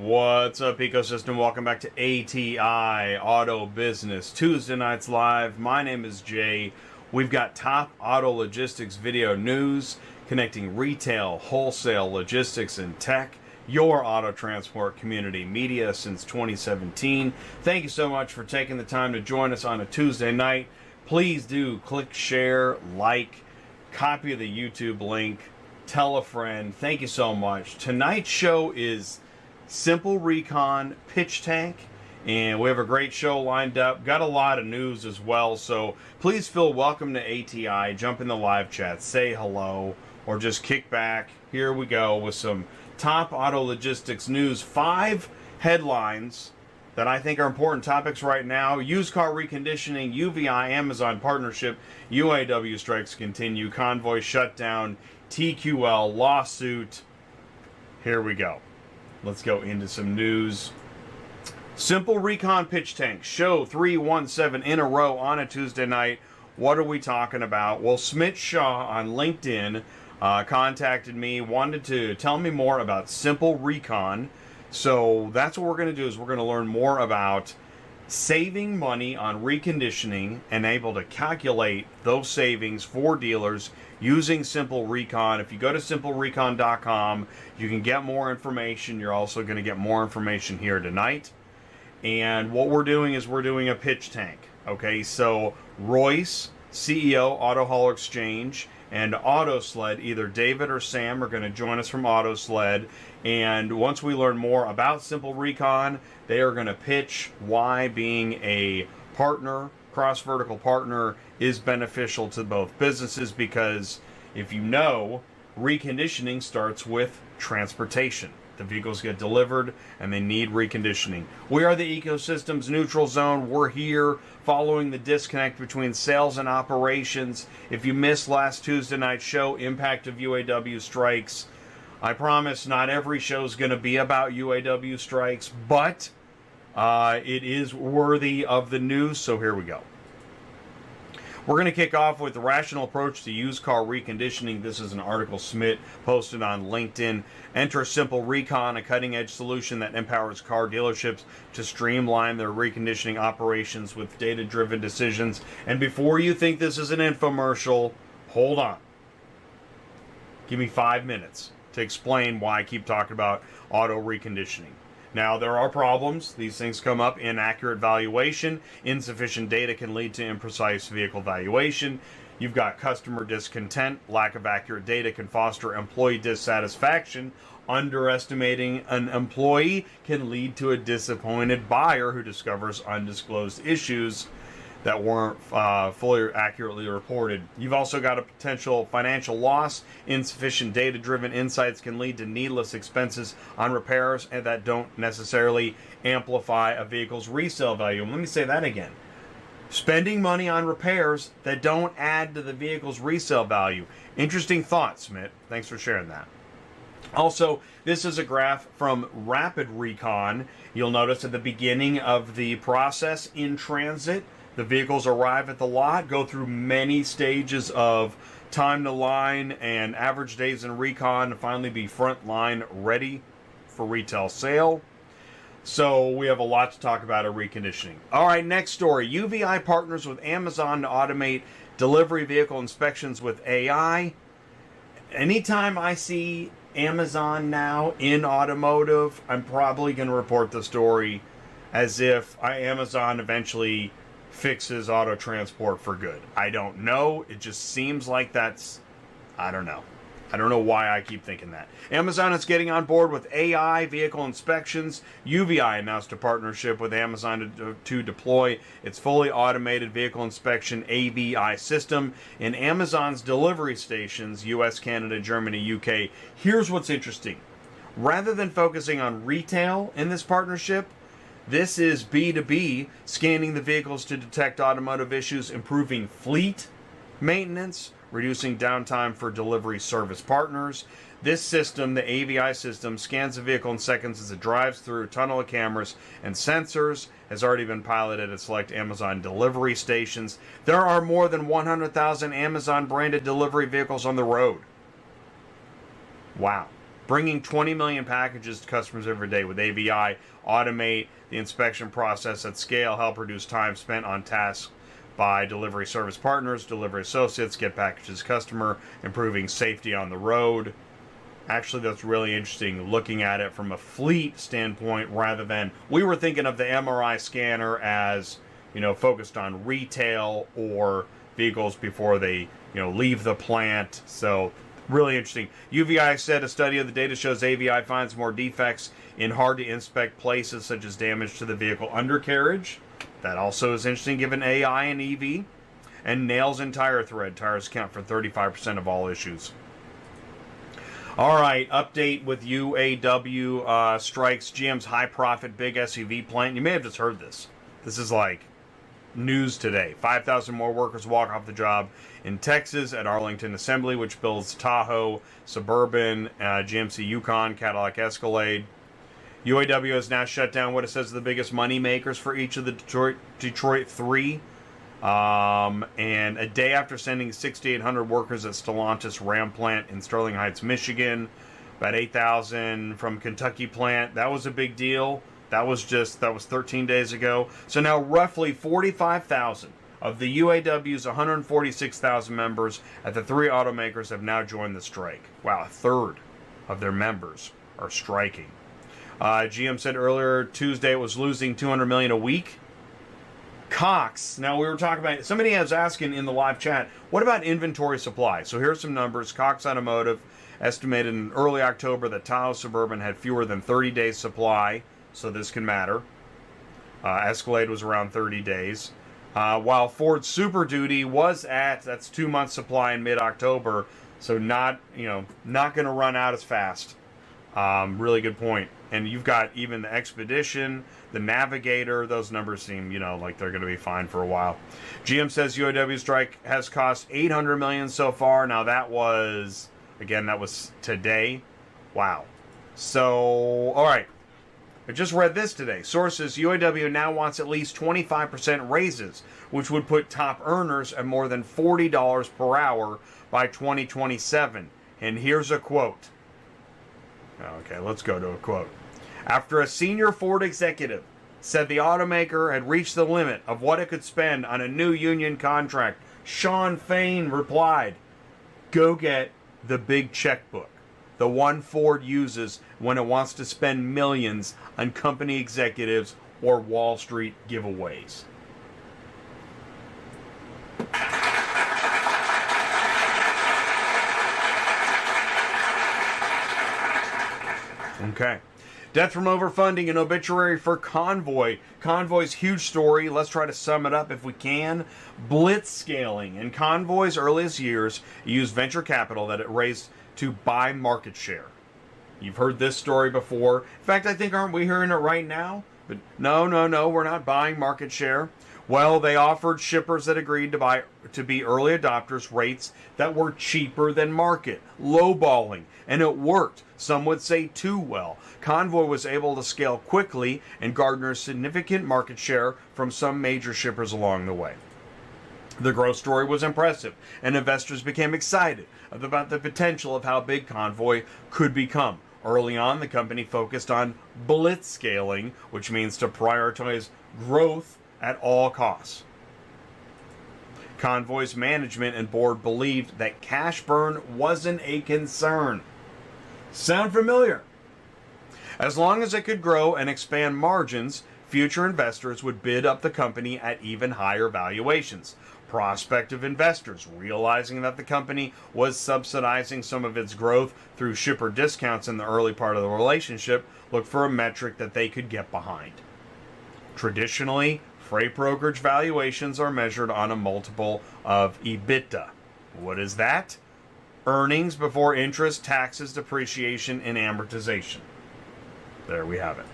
What's up, ecosystem? Welcome back to ATI Auto Business Tuesday Nights Live. My name is Jay. We've got top auto logistics video news connecting retail, wholesale, logistics, and tech. Your auto transport community media since 2017. Thank you so much for taking the time to join us on a Tuesday night. Please do click share, like, copy the YouTube link, tell a friend. Thank you so much. Tonight's show is Simple Recon Pitch Tank, and we have a great show lined up. Got a lot of news as well, so please feel welcome to ATI. Jump in the live chat, say hello, or just kick back. Here we go with some top auto logistics news. 5 headlines that I think are important topics right now. Used car reconditioning, UVeye Amazon partnership, UAW strikes continue, Convoy shutdown, TQL lawsuit. Here we go. Let's go into some news. Simple Recon Pitch Tank, show 317 in a row on a Tuesday night. What are we talking about? Well, Smit Shah on LinkedIn contacted me, wanted to tell me more about Simple Recon. So that's what we're going to do, is we're going to learn more about saving money on reconditioning and able to calculate those savings for dealers using Simple Recon. If you go to simplerecon.com, you can get more information. You're also going to get more information here tonight. And what we're doing is we're doing a pitch tank. Okay, so Royce, CEO, Auto Hall Exchange, and AutoSled, either David or Sam, are going to join us from AutoSled. And once we learn more about Simple Recon, they are going to pitch why being a partner, cross-vertical partner, is beneficial to both businesses. Because if you know, reconditioning starts with transportation. The vehicles get delivered and they need reconditioning. We are the ecosystem's neutral zone. We're here following the disconnect between sales and operations. If you missed last Tuesday night's show, impact of UAW strikes, I promise not every show is going to be about UAW strikes, but it is worthy of the news, so here we go. We're going to kick off with the rational approach to used car reconditioning. This is an article Smit posted on LinkedIn. Enter Simple Recon, a cutting-edge solution that empowers car dealerships to streamline their reconditioning operations with data-driven decisions. And before you think this is an infomercial, hold on. Give me 5 minutes to explain why I keep talking about auto reconditioning. Now, there are problems. These things come up. Inaccurate valuation. Insufficient data can lead to imprecise vehicle valuation. You've got customer discontent. Lack of accurate data can foster employee dissatisfaction. Underestimating an employee can lead to a disappointed buyer who discovers undisclosed issues that weren't fully accurately reported. You've also got a potential financial loss. Insufficient data-driven insights can lead to needless expenses on repairs and that don't necessarily amplify a vehicle's resale value. Let me say that again. Spending money on repairs that don't add to the vehicle's resale value. Interesting thought, Smit. Thanks for sharing that. Also, this is a graph from Rapid Recon. You'll notice at the beginning of the process in transit, the vehicles arrive at the lot, go through many stages of time to line and average days in recon to finally be front line ready for retail sale. So we have a lot to talk about at reconditioning. All right, next story. UVeye partners with Amazon to automate delivery vehicle inspections with AI. Anytime I see Amazon now in automotive, I'm probably going to report the story as if Amazon eventually fixes auto transport for good. I don't know. It just seems like that's, I don't know. I don't know why I keep thinking that. Amazon is getting on board with AI vehicle inspections. UVeye announced a partnership with Amazon to deploy its fully automated vehicle inspection AVI system in Amazon's delivery stations, US, Canada, Germany, UK. Here's what's interesting. Rather than focusing on retail in this partnership, this is B2B, scanning the vehicles to detect automotive issues, improving fleet maintenance, reducing downtime for delivery service partners. This system, the AVI system, scans the vehicle in seconds as it drives through a tunnel of cameras and sensors, has already been piloted at select Amazon delivery stations. There are more than 100,000 Amazon branded delivery vehicles on the road. Wow. bringing 20 million packages to customers every day with AVI, automate the inspection process at scale, help reduce time spent on tasks by delivery service partners, delivery associates, get packages to customer, improving safety on the road. Actually, that's really interesting looking at it from a fleet standpoint rather than, we were thinking of the MRI scanner as, focused on retail or vehicles before they, leave the plant. So really interesting. UVeye said a study of the data shows AVI finds more defects in hard to inspect places such as damage to the vehicle undercarriage. That also is interesting given AI and EV. And nails in tire thread. Tires account for 35% of all issues. All right, update with UAW strikes. GM's high profit big SUV plant. You may have just heard this. This is like news today. 5,000 more workers walk off the job in Texas at Arlington Assembly, which builds Tahoe, Suburban, GMC Yukon, Cadillac Escalade. UAW has now shut down what it says are the biggest money makers for each of the Detroit three. And a day after sending 6,800 workers at Stellantis Ram plant in Sterling Heights, Michigan, about 8,000 from Kentucky plant. That was a big deal. That was 13 days ago. So now roughly 45,000 of the UAW's 146,000 members at the three automakers have now joined the strike. Wow, a third of their members are striking. GM said earlier Tuesday it was losing $200 million a week. Cox. Now we were talking about, somebody was asking in the live chat, what about inventory supply? So here's some numbers. Cox Automotive estimated in early October that Tahoe Suburban had fewer than 30 days supply, so this can matter. Escalade was around 30 days. While Ford Super Duty was that's 2 months supply in mid-October, so not going to run out as fast. Really good point. And you've got even the Expedition, the Navigator, those numbers seem, like they're going to be fine for a while. GM says UAW strike has cost $800 million so far. Now that was today. Wow. So, all right. I just read this today. Sources, UAW now wants at least 25% raises, which would put top earners at more than $40 per hour by 2027. And here's a quote. Okay, let's go to a quote. After a senior Ford executive said the automaker had reached the limit of what it could spend on a new union contract, Sean Fain replied, "Go get the big checkbook, the one Ford uses when it wants to spend millions on company executives or Wall Street giveaways." Okay. Death from overfunding, an obituary for Convoy. Convoy's huge story. Let's try to sum it up if we can. Blitz scaling. In Convoy's earliest years, it used venture capital that it raised to buy market share. You've heard this story before. In fact, I think, aren't we hearing it right now? But no, we're not buying market share. Well, they offered shippers that agreed to be early adopters rates that were cheaper than market, lowballing, and it worked. Some would say too well. Convoy was able to scale quickly and garner significant market share from some major shippers along the way. The growth story was impressive, and investors became excited about the potential of how big Convoy could become. Early on, the company focused on blitz scaling, which means to prioritize growth at all costs. Convoy's management and board believed that cash burn wasn't a concern. Sound familiar? As long as it could grow and expand margins, future investors would bid up the company at even higher valuations. Prospective investors, realizing that the company was subsidizing some of its growth through shipper discounts in the early part of the relationship, looked for a metric that they could get behind. Traditionally, freight brokerage valuations are measured on a multiple of EBITDA. What is that? Earnings before interest, taxes, depreciation, and amortization. There we have it.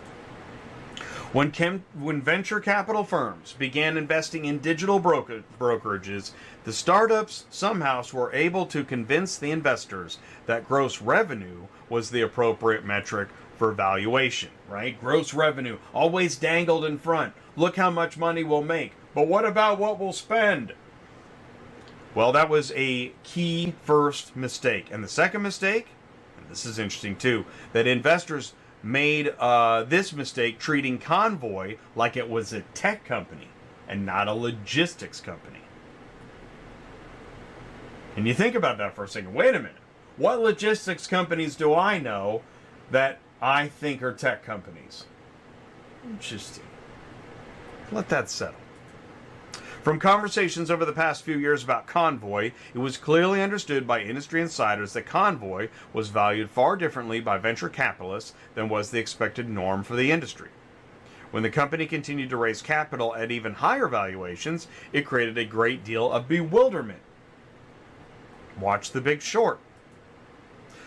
When venture capital firms began investing in digital brokerages, the startups somehow were able to convince the investors that gross revenue was the appropriate metric for valuation, right? Gross revenue, always dangled in front. Look how much money we'll make. But what about what we'll spend? Well, that was a key first mistake. And the second mistake, and this is interesting too, that investors made this mistake treating Convoy like it was a tech company and not a logistics company. And you think about that for a second. Wait a minute. What logistics companies do I know that I think are tech companies? Interesting. Let that settle. From conversations over the past few years about Convoy, it was clearly understood by industry insiders that Convoy was valued far differently by venture capitalists than was the expected norm for the industry. When the company continued to raise capital at even higher valuations, it created a great deal of bewilderment. Watch The Big Short.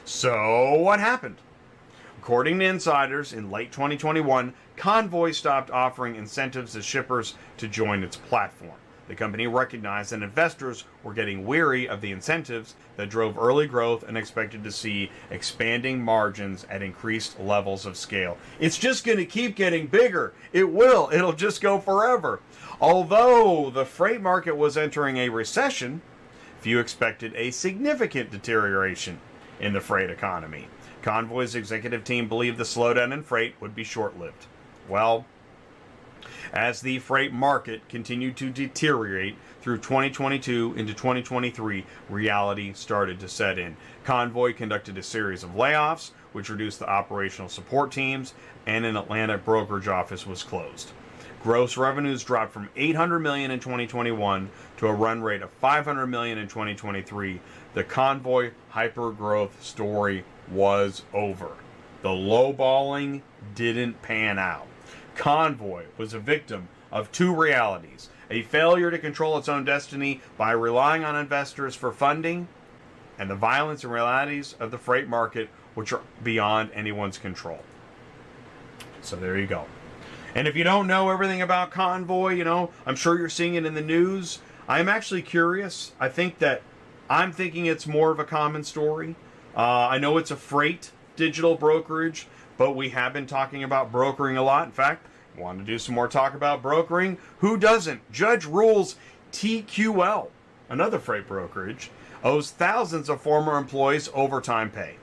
So, what happened? According to insiders, in late 2021, Convoy stopped offering incentives to shippers to join its platform. The company recognized that investors were getting weary of the incentives that drove early growth and expected to see expanding margins at increased levels of scale. It's just going to keep getting bigger. It will. It'll just go forever. Although the freight market was entering a recession, few expected a significant deterioration in the freight economy. Convoy's executive team believed the slowdown in freight would be short-lived. Well, as the freight market continued to deteriorate through 2022 into 2023, reality started to set in. Convoy conducted a series of layoffs, which reduced the operational support teams, and an Atlanta brokerage office was closed. Gross revenues dropped from $800 million in 2021 to a run rate of $500 million in 2023. The Convoy hypergrowth story was over. The lowballing didn't pan out. Convoy was a victim of two realities: a failure to control its own destiny by relying on investors for funding, and the violence and realities of the freight market, which are beyond anyone's control. So there you go. And if you don't know everything about Convoy, I'm sure you're seeing it in the news. I'm actually curious. I'm thinking it's more of a common story. I know it's a freight digital brokerage, but we have been talking about brokering a lot. In fact, want to do some more talk about brokering? Who doesn't? Judge rules TQL, another freight brokerage, owes thousands of former employees overtime pay.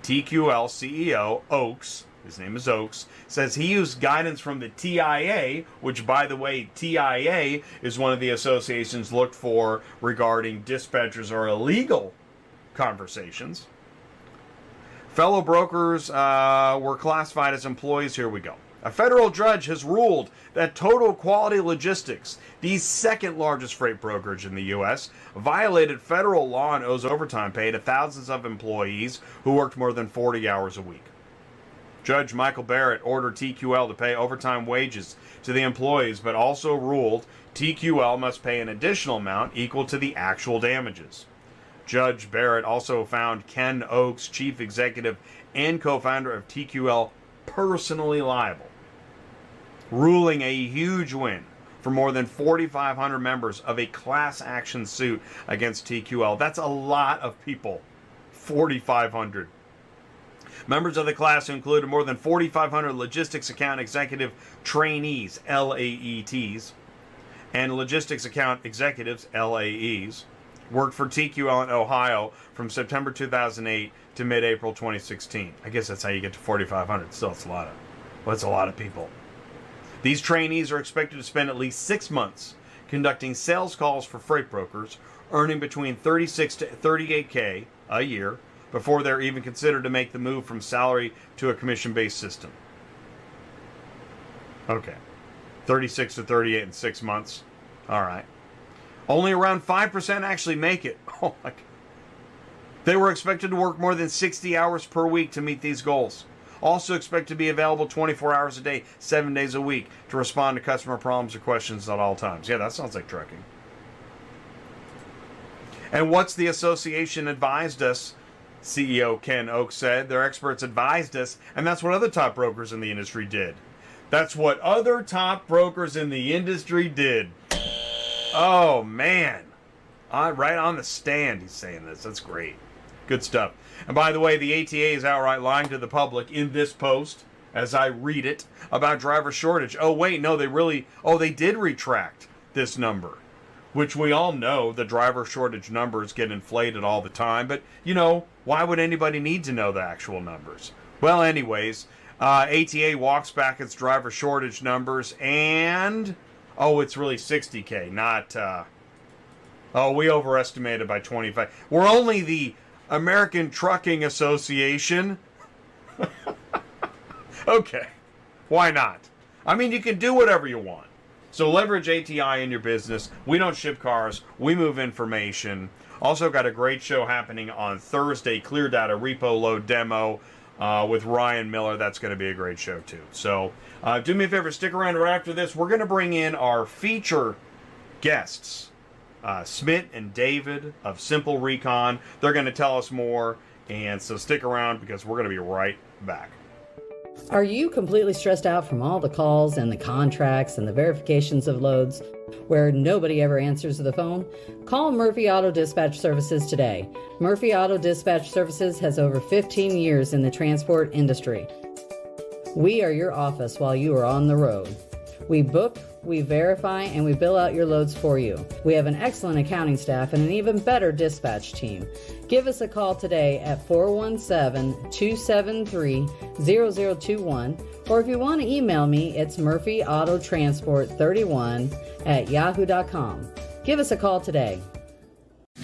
TQL CEO Oakes, his name is Oakes, says he used guidance from the TIA, which, by the way, TIA is one of the associations looked for regarding dispatchers or illegal conversations. Fellow brokers were classified as employees. Here we go. A federal judge has ruled that Total Quality Logistics, the second largest freight brokerage in the U.S., violated federal law and owes overtime pay to thousands of employees who worked more than 40 hours a week. Judge Michael Barrett ordered TQL to pay overtime wages to the employees, but also ruled TQL must pay an additional amount equal to the actual damages. Judge Barrett also found Ken Oakes, chief executive and co-founder of TQL, personally liable, ruling a huge win for more than 4,500 members of a class action suit against TQL. That's a lot of people, 4,500. Members of the class included more than 4,500 logistics account executive trainees, LAETs, and logistics account executives, LAEs, worked for TQL in Ohio from September 2008 to mid-April 2016. I guess that's how you get to 4,500. Still, it's a lot of people. These trainees are expected to spend at least 6 months conducting sales calls for freight brokers, earning between $36 to $38K a year before they're even considered to make the move from salary to a commission-based system. Okay. 36 to 38 in 6 months. All right. Only around 5% actually make it. Oh my God. They were expected to work more than 60 hours per week to meet these goals. Also expect to be available 24 hours a day, 7 days a week to respond to customer problems or questions at all times. Yeah, that sounds like trucking. And what's the association advised us? CEO Ken Oakes said their experts advised us, and that's what other top brokers in the industry did. That's what other top brokers in the industry did. Oh, man. Right on the stand, he's saying this. That's great. Good stuff. And by the way, the ATA is outright lying to the public in this post, as I read it, about driver shortage. Oh, wait, no, they did retract this number. which we all know the driver shortage numbers get inflated all the time. But, why would anybody need to know the actual numbers? Well, anyways, ATA walks back its driver shortage numbers, and, it's really 60K, not, we overestimated by 25. We're only the American Trucking Association. Okay, why not? I mean, you can do whatever you want. So leverage ATI in your business. We don't ship cars. We move information. Also got a great show happening on Thursday, Clear Data Repo Load Demo with Ryan Miller. That's going to be a great show too. So do me a favor, stick around right after this. We're going to bring in our feature guests, Smit and David of Simple Recon. They're going to tell us more, and so stick around because we're going to be right back. Are you completely stressed out from all the calls and the contracts and the verifications of loads where nobody ever answers the phone? Call Murphy Auto Dispatch Services today. Murphy Auto Dispatch Services has over 15 years in the transport industry. We are your office while you are on the road. We book, we verify, and we bill out your loads for you. We have an excellent accounting staff and an even better dispatch team. Give us a call today at 417-273-0021, or if you want to email me, it's murphyautotransport31@yahoo.com. Give us a call today.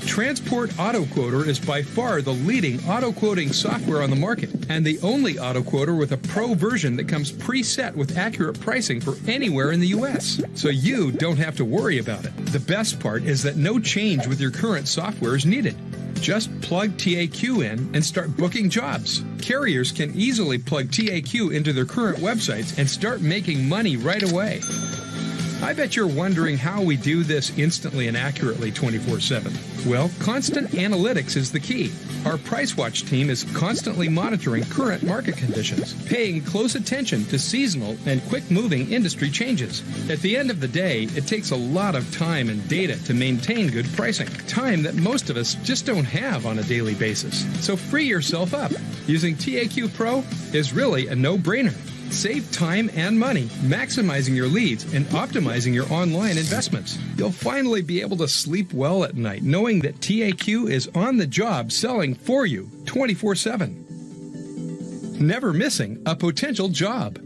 Transport Auto Quoter is by far the leading auto quoting software on the market, and the only auto quoter with a pro version that comes preset with accurate pricing for anywhere in the U.S., so you don't have to worry about it. The best part is that no change with your current software is needed. Just plug TAQ in and start booking jobs. Carriers can easily plug TAQ into their current websites and start making money right away. I bet you're wondering how we do this instantly and accurately 24/7. Well, constant analytics is the key. Our Price Watch team is constantly monitoring current market conditions, paying close attention to seasonal and quick-moving industry changes. At the end of the day, it takes a lot of time and data to maintain good pricing, time that most of us just don't have on a daily basis. So free yourself up. Using TAQ Pro is really a no-brainer. Save time and money, maximizing your leads and optimizing your online investments. You'll finally be able to sleep well at night knowing that TAQ is on the job selling for you 24/7. Never missing a potential job.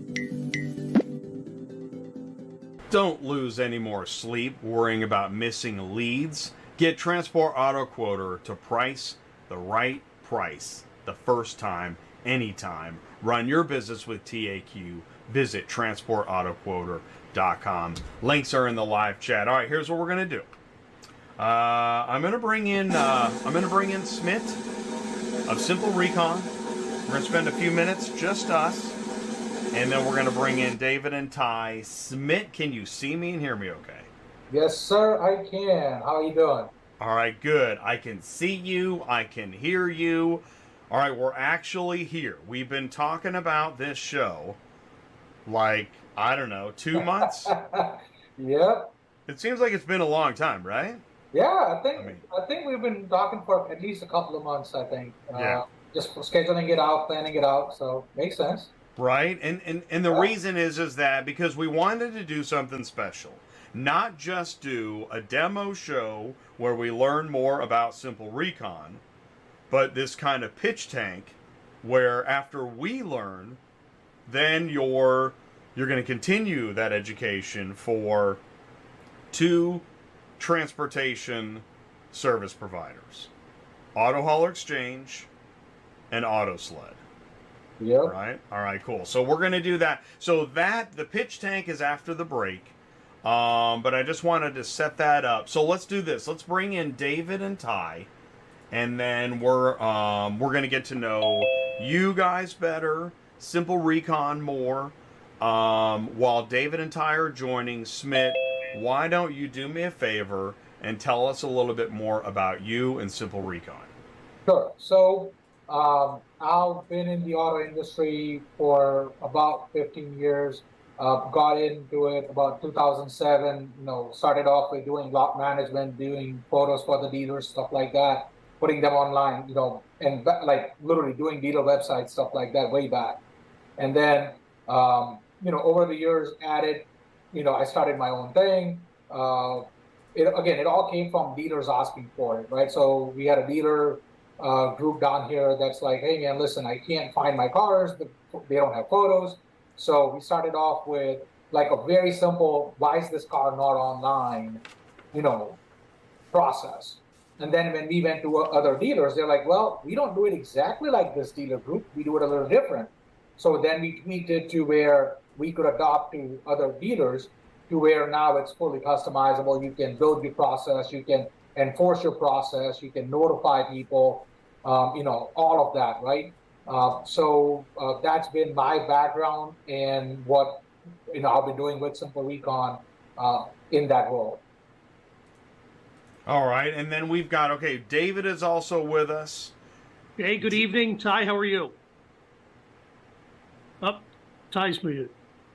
Don't lose any more sleep worrying about missing leads. Get Transport Auto Quoter to price the right price the first time, anytime. Run your business with TAQ. Visit transportautoquoter.com. Links are in the live chat. All right, here's what we're gonna do. I'm gonna bring in Smit of Simple Recon. We're gonna spend a few minutes, just us, and then we're gonna bring in David and Ty. Smit, can you see me and hear me okay? Yes, sir, I can. How are you doing? All right, good. I can see you. I can hear you. All right, we're actually here. We've been talking about this show like, I don't know, 2 months? Yep. It seems like it's been a long time, right? Yeah, I think we've been talking for at least a couple of months, I think. Yeah. Just scheduling it out, planning it out, so makes sense. Right? And the reason is that because we wanted to do something special. Not just do a demo show where we learn more about Simple Recon, but this kind of pitch tank where after we learn, then you're going to continue that education for 2 transportation service providers, Auto Hauler Exchange and Auto Sled. Yep. Right? All right, cool. So we're going to do that. So the pitch tank is after the break. But I just wanted to set that up. So let's do this. Let's bring in David and Ty. And then we're going to get to know you guys better, Simple Recon more. While David and Ty are joining, Smit, why don't you do me a favor and tell us a little bit more about you and Simple Recon? Sure. So I've been in the auto industry for about 15 years. Got into it about 2007. Started off with doing lot management, doing photos for the dealers, stuff like that. Putting them online, and like literally doing dealer websites, stuff like that way back. And then, over the years added, I started my own thing, it all came from dealers asking for it, right? So we had a dealer group down here that's like, hey man, listen, I can't find my cars. They don't have photos. So we started off with like a very simple, why is this car not online, process. And then when we went to other dealers, they're like, well, we don't do it exactly like this dealer group. We do it a little different. So then we tweaked it to where we could adopt to other dealers to where now it's fully customizable. You can build your process, you can enforce your process, you can notify people, all of that, right? So that's been my background and what I've been doing with Simple Recon in that role. All right, and then we've got, David is also with us. Hey, good evening. Ty, how are you? Oh, Ty's muted.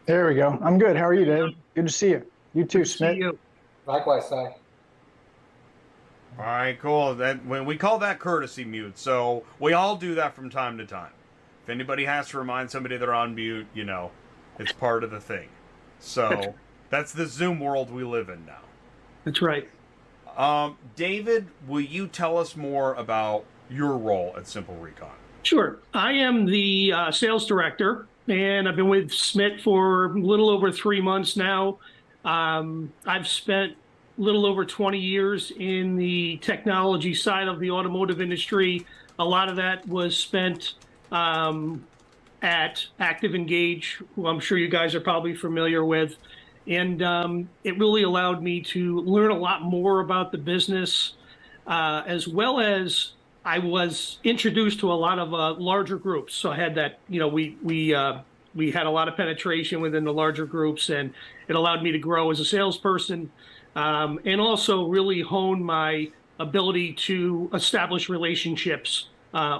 There we go. I'm good. How are you, Dave? Good to see you. You too, Smit. See you. Likewise, Ty. All right, cool. When we call that courtesy mute, so we all do that from time to time. If anybody has to remind somebody they're on mute, it's part of the thing. So that's the Zoom world we live in now. That's right. David, will you tell us more about your role at Simple Recon? Sure. I am the sales director, and I've been with Smit for a little over 3 months now. I've spent a little over 20 years in the technology side of the automotive industry. A lot of that was spent at Active Engage, who I'm sure you guys are probably familiar with. And it really allowed me to learn a lot more about the business, as well as I was introduced to a lot of larger groups. So I had that, we had a lot of penetration within the larger groups, and it allowed me to grow as a salesperson, and also really hone my ability to establish relationships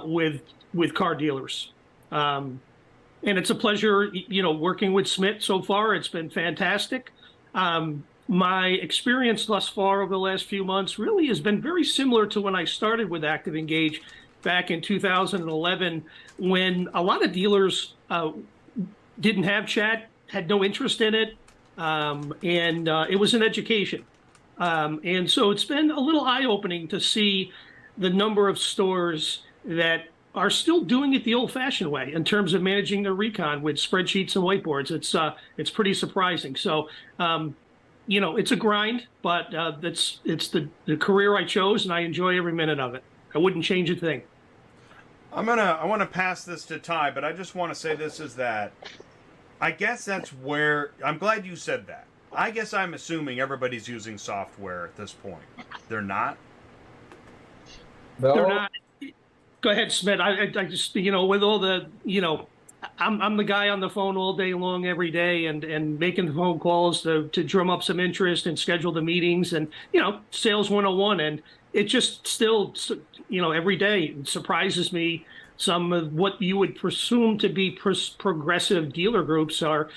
with car dealers. And it's a pleasure, working with Smit so far. It's been fantastic. My experience thus far over the last few months really has been very similar to when I started with Active Engage back in 2011, when a lot of dealers didn't have chat, had no interest in it, and it was an education. And so it's been a little eye-opening to see the number of stores that are still doing it the old-fashioned way in terms of managing their recon with spreadsheets and whiteboards. It's pretty surprising. So, it's a grind, but it's the career I chose, and I enjoy every minute of it. I wouldn't change a thing. I want to pass this to Ty, but I just want to say this is that I guess that's where I'm glad you said that. I guess I'm assuming everybody's using software at this point. They're not? No. They're not. Go ahead, Smit. I just, with all the, I'm the guy on the phone all day long, every day, and making the phone calls to drum up some interest and schedule the meetings and, sales 101. And it just still, every day surprises me. Some of what you would presume to be progressive dealer groups are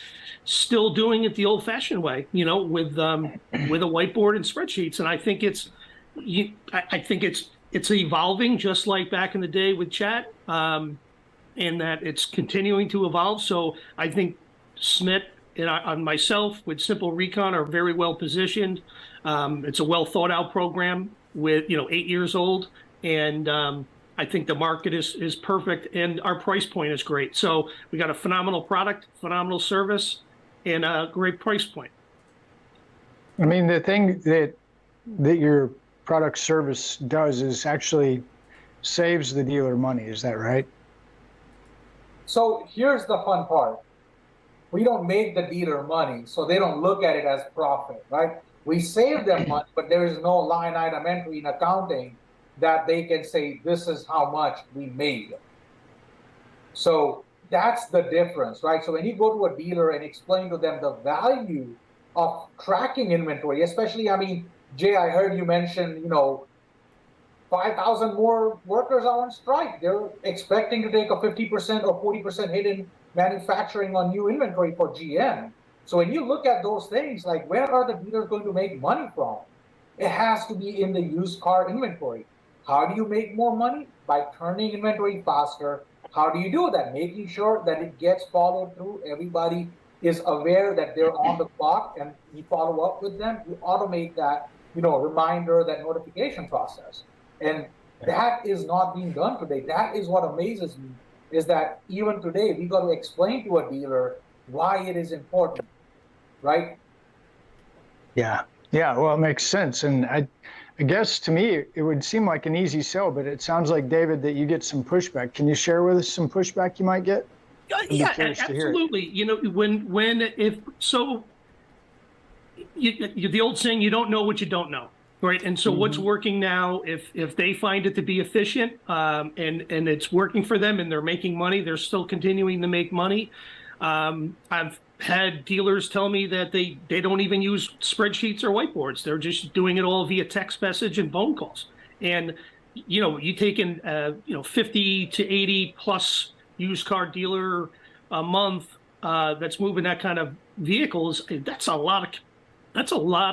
still doing it the old-fashioned way, with a whiteboard and spreadsheets. And I think it's evolving, just like back in the day with chat, and that it's continuing to evolve. So I think Smit and myself with Simple Recon are very well positioned. It's a well thought out program with 8 years old, and I think the market is perfect, and our price point is great. So we got a phenomenal product, phenomenal service, and a great price point. I mean, the thing that your product service does is actually saves the dealer money. Is that right? So here's the fun part. We don't make the dealer money, so they don't look at it as profit, right? We save them money, but there is no line item entry in accounting that they can say, this is how much we made. So that's the difference, right? So when you go to a dealer and explain to them the value of tracking inventory, especially, Jay, I heard you mention, 5,000 more workers are on strike. They're expecting to take a 50% or 40% hit in manufacturing on new inventory for GM. So when you look at those things, like where are the dealers going to make money from? It has to be in the used car inventory. How do you make more money? By turning inventory faster. How do you do that? Making sure that it gets followed through. Everybody is aware that they're on the clock and you follow up with them. You automate that. reminder, that notification process. And that is not being done today. That is what amazes me, is that even today we got to explain to a dealer why it is important, right? Yeah. Yeah. Well, it makes sense. And I guess to me, it would seem like an easy sell, but it sounds like, David, that you get some pushback. Can you share with us some pushback you might get? Yeah, absolutely. The old saying, you don't know what you don't know, right? And so what's working now, if they find it to be efficient, and it's working for them and they're making money, they're still continuing to make money. I've had dealers tell me that they don't even use spreadsheets or whiteboards. They're just doing it all via text message and phone calls. And, you take in, 50 to 80 plus used car dealer a month that's moving that kind of vehicles. That's a lot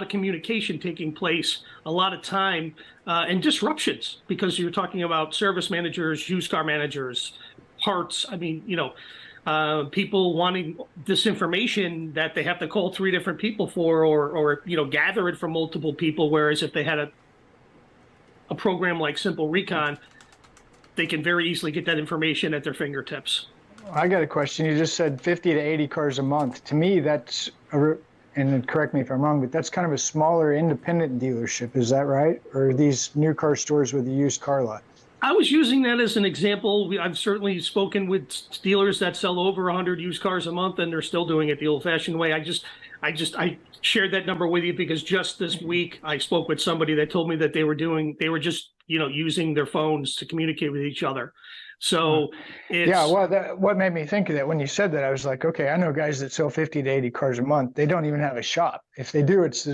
of communication taking place, a lot of time and disruptions, because you're talking about service managers, used car managers, parts. I mean, people wanting this information that they have to call 3 different people for, or gather it from multiple people. Whereas if they had a program like Simple Recon, they can very easily get that information at their fingertips. I got a question. You just said 50 to 80 cars a month. To me, that's, and correct me if I'm wrong, but that's kind of a smaller independent dealership. Is that right? Or are these new car stores with a used car lot? I was using that as an example. I've certainly spoken with dealers that sell over 100 used cars a month, and they're still doing it the old-fashioned way. I shared that number with you because just this week I spoke with somebody that told me that they were just using their phones to communicate with each other. So what made me think of that when you said that, I was like, okay, I know guys that sell 50 to 80 cars a month. They don't even have a shop. If they do, it's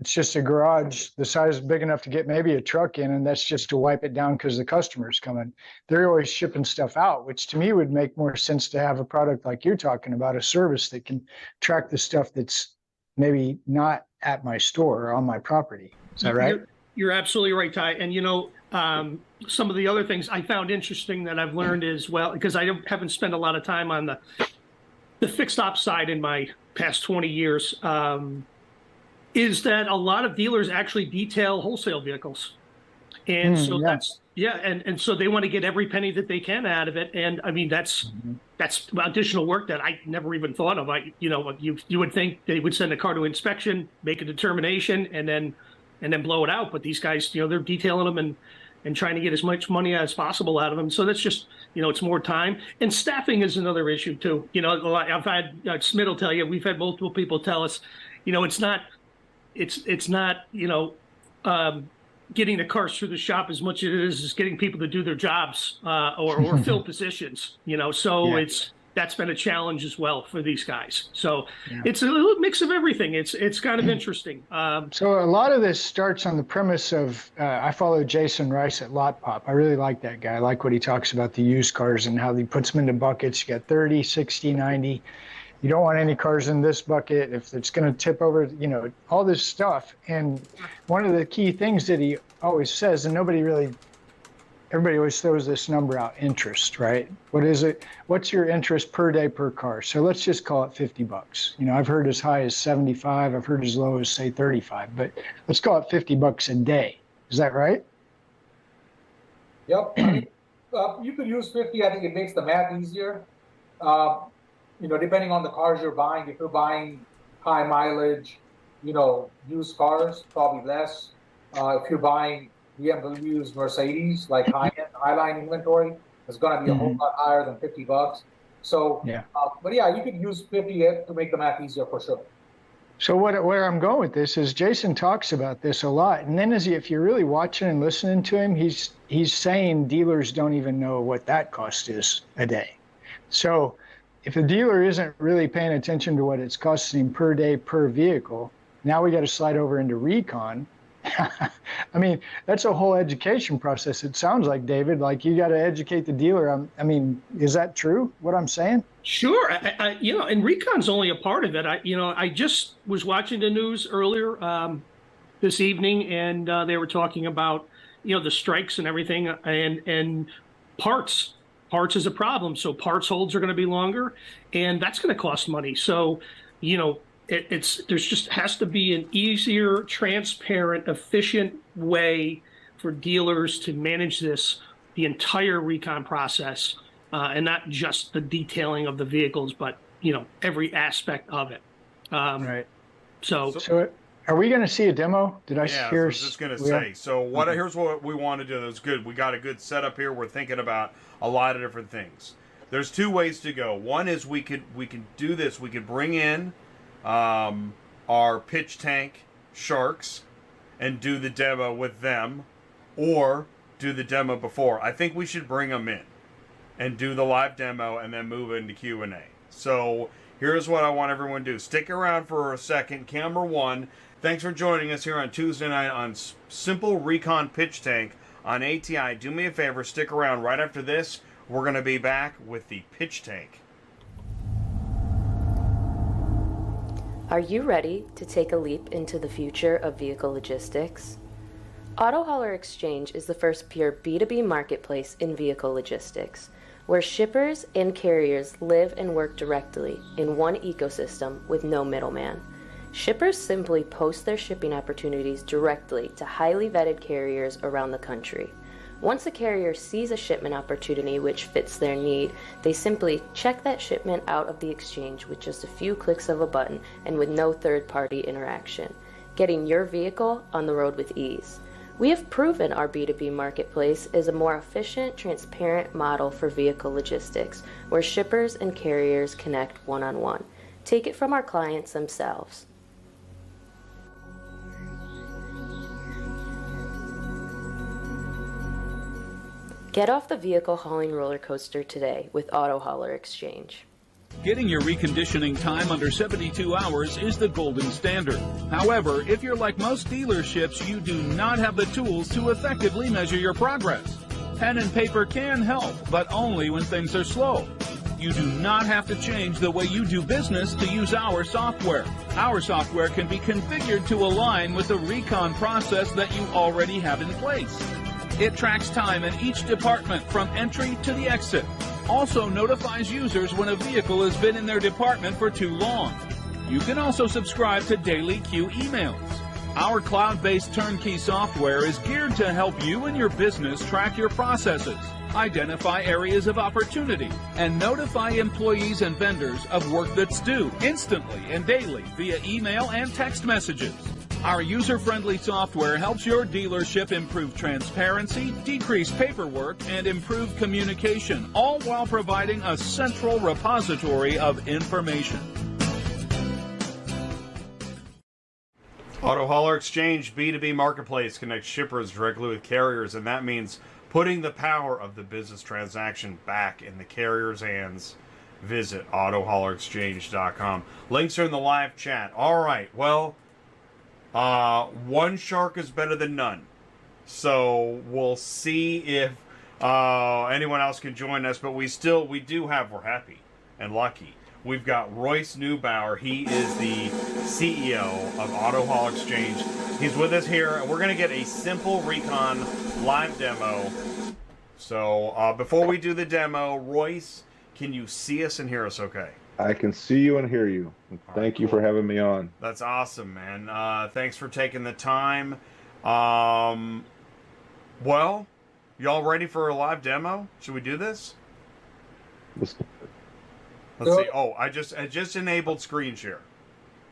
just a garage the size big enough to get maybe a truck in, and that's just to wipe it down because the customer's coming. They're always shipping stuff out, which to me would make more sense to have a product like you're talking about, a service that can track the stuff that's maybe not at my store or on my property. Is that right? You're absolutely right, Ty. And some of the other things I found interesting that I've learned as well, because I haven't spent a lot of time on the fixed ops side in my past 20 years, is that a lot of dealers actually detail wholesale vehicles. And and so they want to get every penny that they can out of it. And I mean, that's additional work that I never even thought of. You would think they would send a car to inspection, make a determination, and then blow it out. But these guys, they're detailing them and trying to get as much money as possible out of them. So that's just, it's more time. And staffing is another issue too. I've had, Smit will tell you, we've had multiple people tell us, it's not getting the cars through the shop as much as it is getting people to do their jobs or fill positions. That's been a challenge as well for these guys. So it's a little mix of everything. It's kind of interesting. So a lot of this starts on the premise of I follow Jason Rice at Lot Pop. I really like that guy. I like what he talks about the used cars and how he puts them into buckets. You got 30, 60, 90. You don't want any cars in this bucket if it's going to tip over, all this stuff. And one of the key things that he always says, and everybody always throws this number out, interest, right? What is it? What's your interest per day per car? So let's just call it $50. I've heard as high as 75. I've heard as low as say 35, but let's call it $50 a day. Is that right? Yep. You could use 50. I think it makes the math easier. Depending on the cars you're buying, if you're buying high mileage, used cars, probably less. If you're buying BMWs, Mercedes, like high-end, high-line inventory, it's going to be a whole lot higher than $50. So, but you could use 50 to make the math easier for sure. So where I'm going with this is Jason talks about this a lot, and then if you're really watching and listening to him, he's saying dealers don't even know what that cost is a day. So if the dealer isn't really paying attention to what it's costing per day per vehicle, now we got to slide over into Recon. I mean, that's a whole education process. It sounds like, David, like you got to educate the dealer. I mean, is that true, what I'm saying? Sure. And Recon's only a part of it. I just was watching the news earlier this evening, and they were talking about, the strikes and everything, and parts. Parts is a problem. So parts holds are going to be longer, and that's going to cost money. So, there's just has to be an easier, transparent, efficient way for dealers to manage the entire recon process, and not just the detailing of the vehicles, but every aspect of it. Right. So are we going to see a demo? Did I hear? I was just going to say. So here's what we want to do. That's good. We got a good setup here. We're thinking about a lot of different things. There's two ways to go. One is we could do this. We could bring in our pitch tank sharks and do the demo with them, or do the demo before. I think we should bring them in and do the live demo and then move into Q&A. So here's what I want everyone to do. Stick around for a second. Camera one. Thanks for joining us here on Tuesday night on Simple Recon Pitch Tank on ATI. Do me a favor, stick around. Right after this, we're going to be back with the pitch tank. Are you ready to take a leap into the future of vehicle logistics? Auto Hauler Exchange is the first pure B2B marketplace in vehicle logistics, where shippers and carriers live and work directly in one ecosystem with no middleman. Shippers simply post their shipping opportunities directly to highly vetted carriers around the country. Once a carrier sees a shipment opportunity which fits their need, they simply check that shipment out of the exchange with just a few clicks of a button and with no third-party interaction, getting your vehicle on the road with ease. We have proven our B2B marketplace is a more efficient, transparent model for vehicle logistics, where shippers and carriers connect one-on-one. Take it from our clients themselves. Get off the vehicle hauling roller coaster today with Auto Hauler Exchange. Getting your reconditioning time under 72 hours is the golden standard. However, if you're like most dealerships, you do not have the tools to effectively measure your progress. Pen and paper can help, but only when things are slow. You do not have to change the way you do business to use our software. Our software can be configured to align with the recon process that you already have in place. It tracks time in each department from entry to the exit. Also notifies users when a vehicle has been in their department for too long. You can also subscribe to daily queue emails. Our cloud-based turnkey software is geared to help you and your business track your processes, identify areas of opportunity, and notify employees and vendors of work that's due instantly and daily via email and text messages. Our user-friendly software helps your dealership improve transparency, decrease paperwork, and improve communication, all while providing a central repository of information. Auto Hauler Exchange B2B marketplace connects shippers directly with carriers, and that means putting the power of the business transaction back in the carrier's hands. Visit autohaulerexchange.com. Links are in the live chat. All right, well, one shark is better than none. So we'll see if anyone else can join us, but we're happy and lucky. We've got Royce Neubauer. He is the CEO of Auto Hauler Exchange. He's with us here, and we're going to get a simple Recon Live Demo. So before we do the demo, Royce, can you see us and hear us okay? I can see you and hear you. Thank you for having me on. That's awesome, man. Thanks for taking the time. Well, y'all ready for a live demo? Should we do this? Let's see. Oh, I just enabled screen share.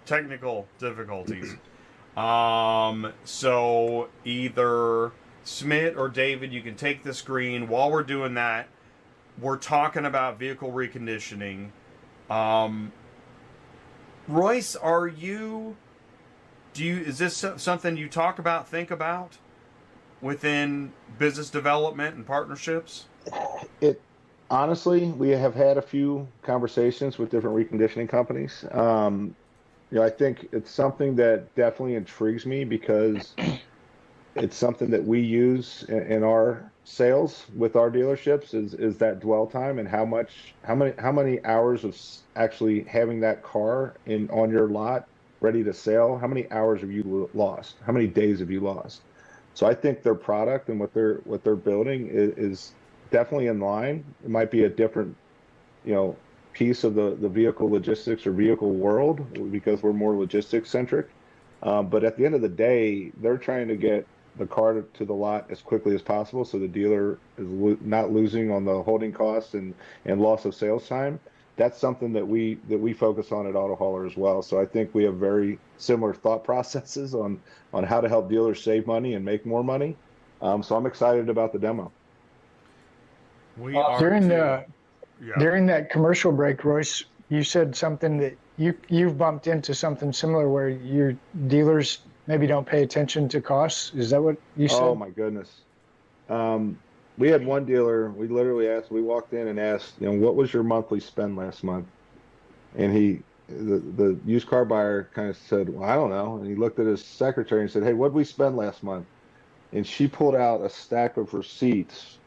Technical difficulties. So either Smit or David, you can take the screen. While we're doing that, we're talking about vehicle reconditioning. Royce, is this something you talk about, think about within business development and partnerships? Honestly, we have had a few conversations with different reconditioning companies. I think it's something that definitely intrigues me because it's something that we use in our sales with our dealerships is that dwell time and how many hours of actually having that car on your lot ready to sell. How many hours have you lost? How many days have you lost? So I think their product and what they're building is definitely in line. It might be a different, piece of the vehicle logistics or vehicle world because we're more logistics centric. But at the end of the day, they're trying to get the car to the lot as quickly as possible, so the dealer is not losing on the holding costs and loss of sales time. That's something that we focus on at Auto Hauler as well. So I think we have very similar thought processes on how to help dealers save money and make more money. So I'm excited about the demo. We are during that commercial break, Royce, you said something that you've bumped into something similar where your dealers maybe don't pay attention to costs. Is that what you said? Oh my goodness. We had one dealer, we literally asked, we walked in and asked, what was your monthly spend last month? And the used car buyer kind of said, well, I don't know. And he looked at his secretary and said, hey, what did we spend last month? And she pulled out a stack of receipts.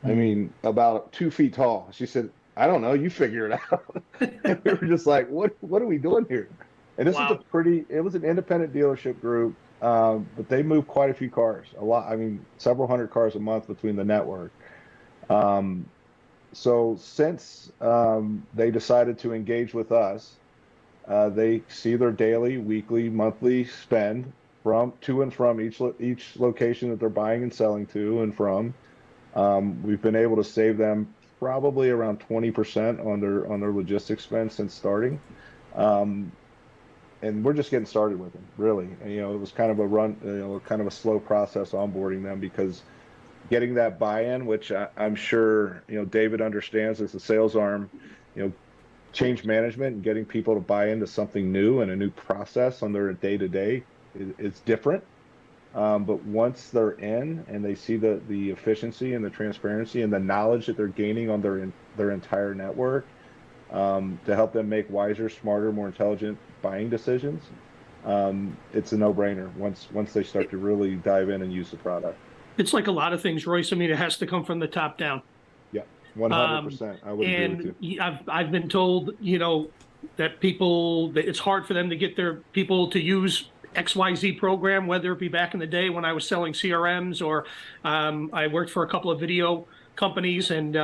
I mean, about 2 feet tall. She said, I don't know, you figure it out. And we were just like, what are we doing here? And this is it was an independent dealership group, but they moved quite a few cars, a lot. I mean, several hundred cars a month between the network. So since they decided to engage with us, they see their daily, weekly, monthly spend to and from each location that they're buying and selling to and from. We've been able to save them probably around 20% on their logistics spend since starting. And we're just getting started with them, really. And, it was kind of a slow process onboarding them, because getting that buy-in, which I'm sure, David understands as the sales arm, change management and getting people to buy into something new and a new process on their day-to-day is different. But once they're in and they see the efficiency and the transparency and the knowledge that they're gaining on their entire network, to help them make wiser, smarter, more intelligent buying decisions, it's a no-brainer once they start to really dive in and use the product. It's like a lot of things, Royce. I mean, it has to come from the top down. Yeah, 100%. I would agree with you. I've been told, that it's hard for them to get their people to use XYZ program, whether it be back in the day when I was selling CRMs or I worked for a couple of video companies, and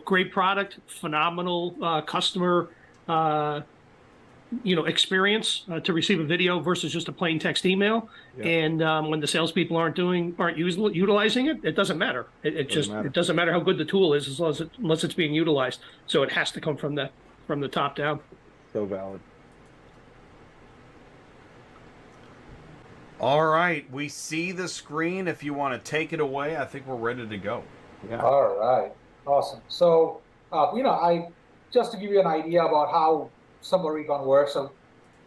great product, phenomenal customer experience to receive a video versus just a plain text email. Yeah. And when the salespeople aren't utilizing it, it doesn't matter. It doesn't matter how good the tool is unless it's being utilized. So it has to come from the top down. So valid. All right, we see the screen. If you want to take it away, I think we're ready to go. Yeah. All right, awesome. So, just to give you an idea about how Simple Recon works, how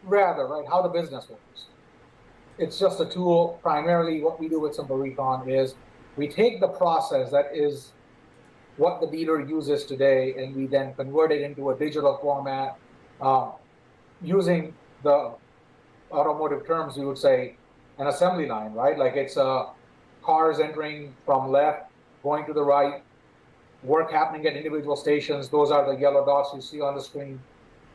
the business works. It's just a tool. Primarily, what we do with Simple Recon is we take the process that is what the dealer uses today, and we then convert it into a digital format. Using the automotive terms, we would say an assembly line, right? Like it's cars entering from left, going to the right, work happening at individual stations. Those are the yellow dots you see on the screen.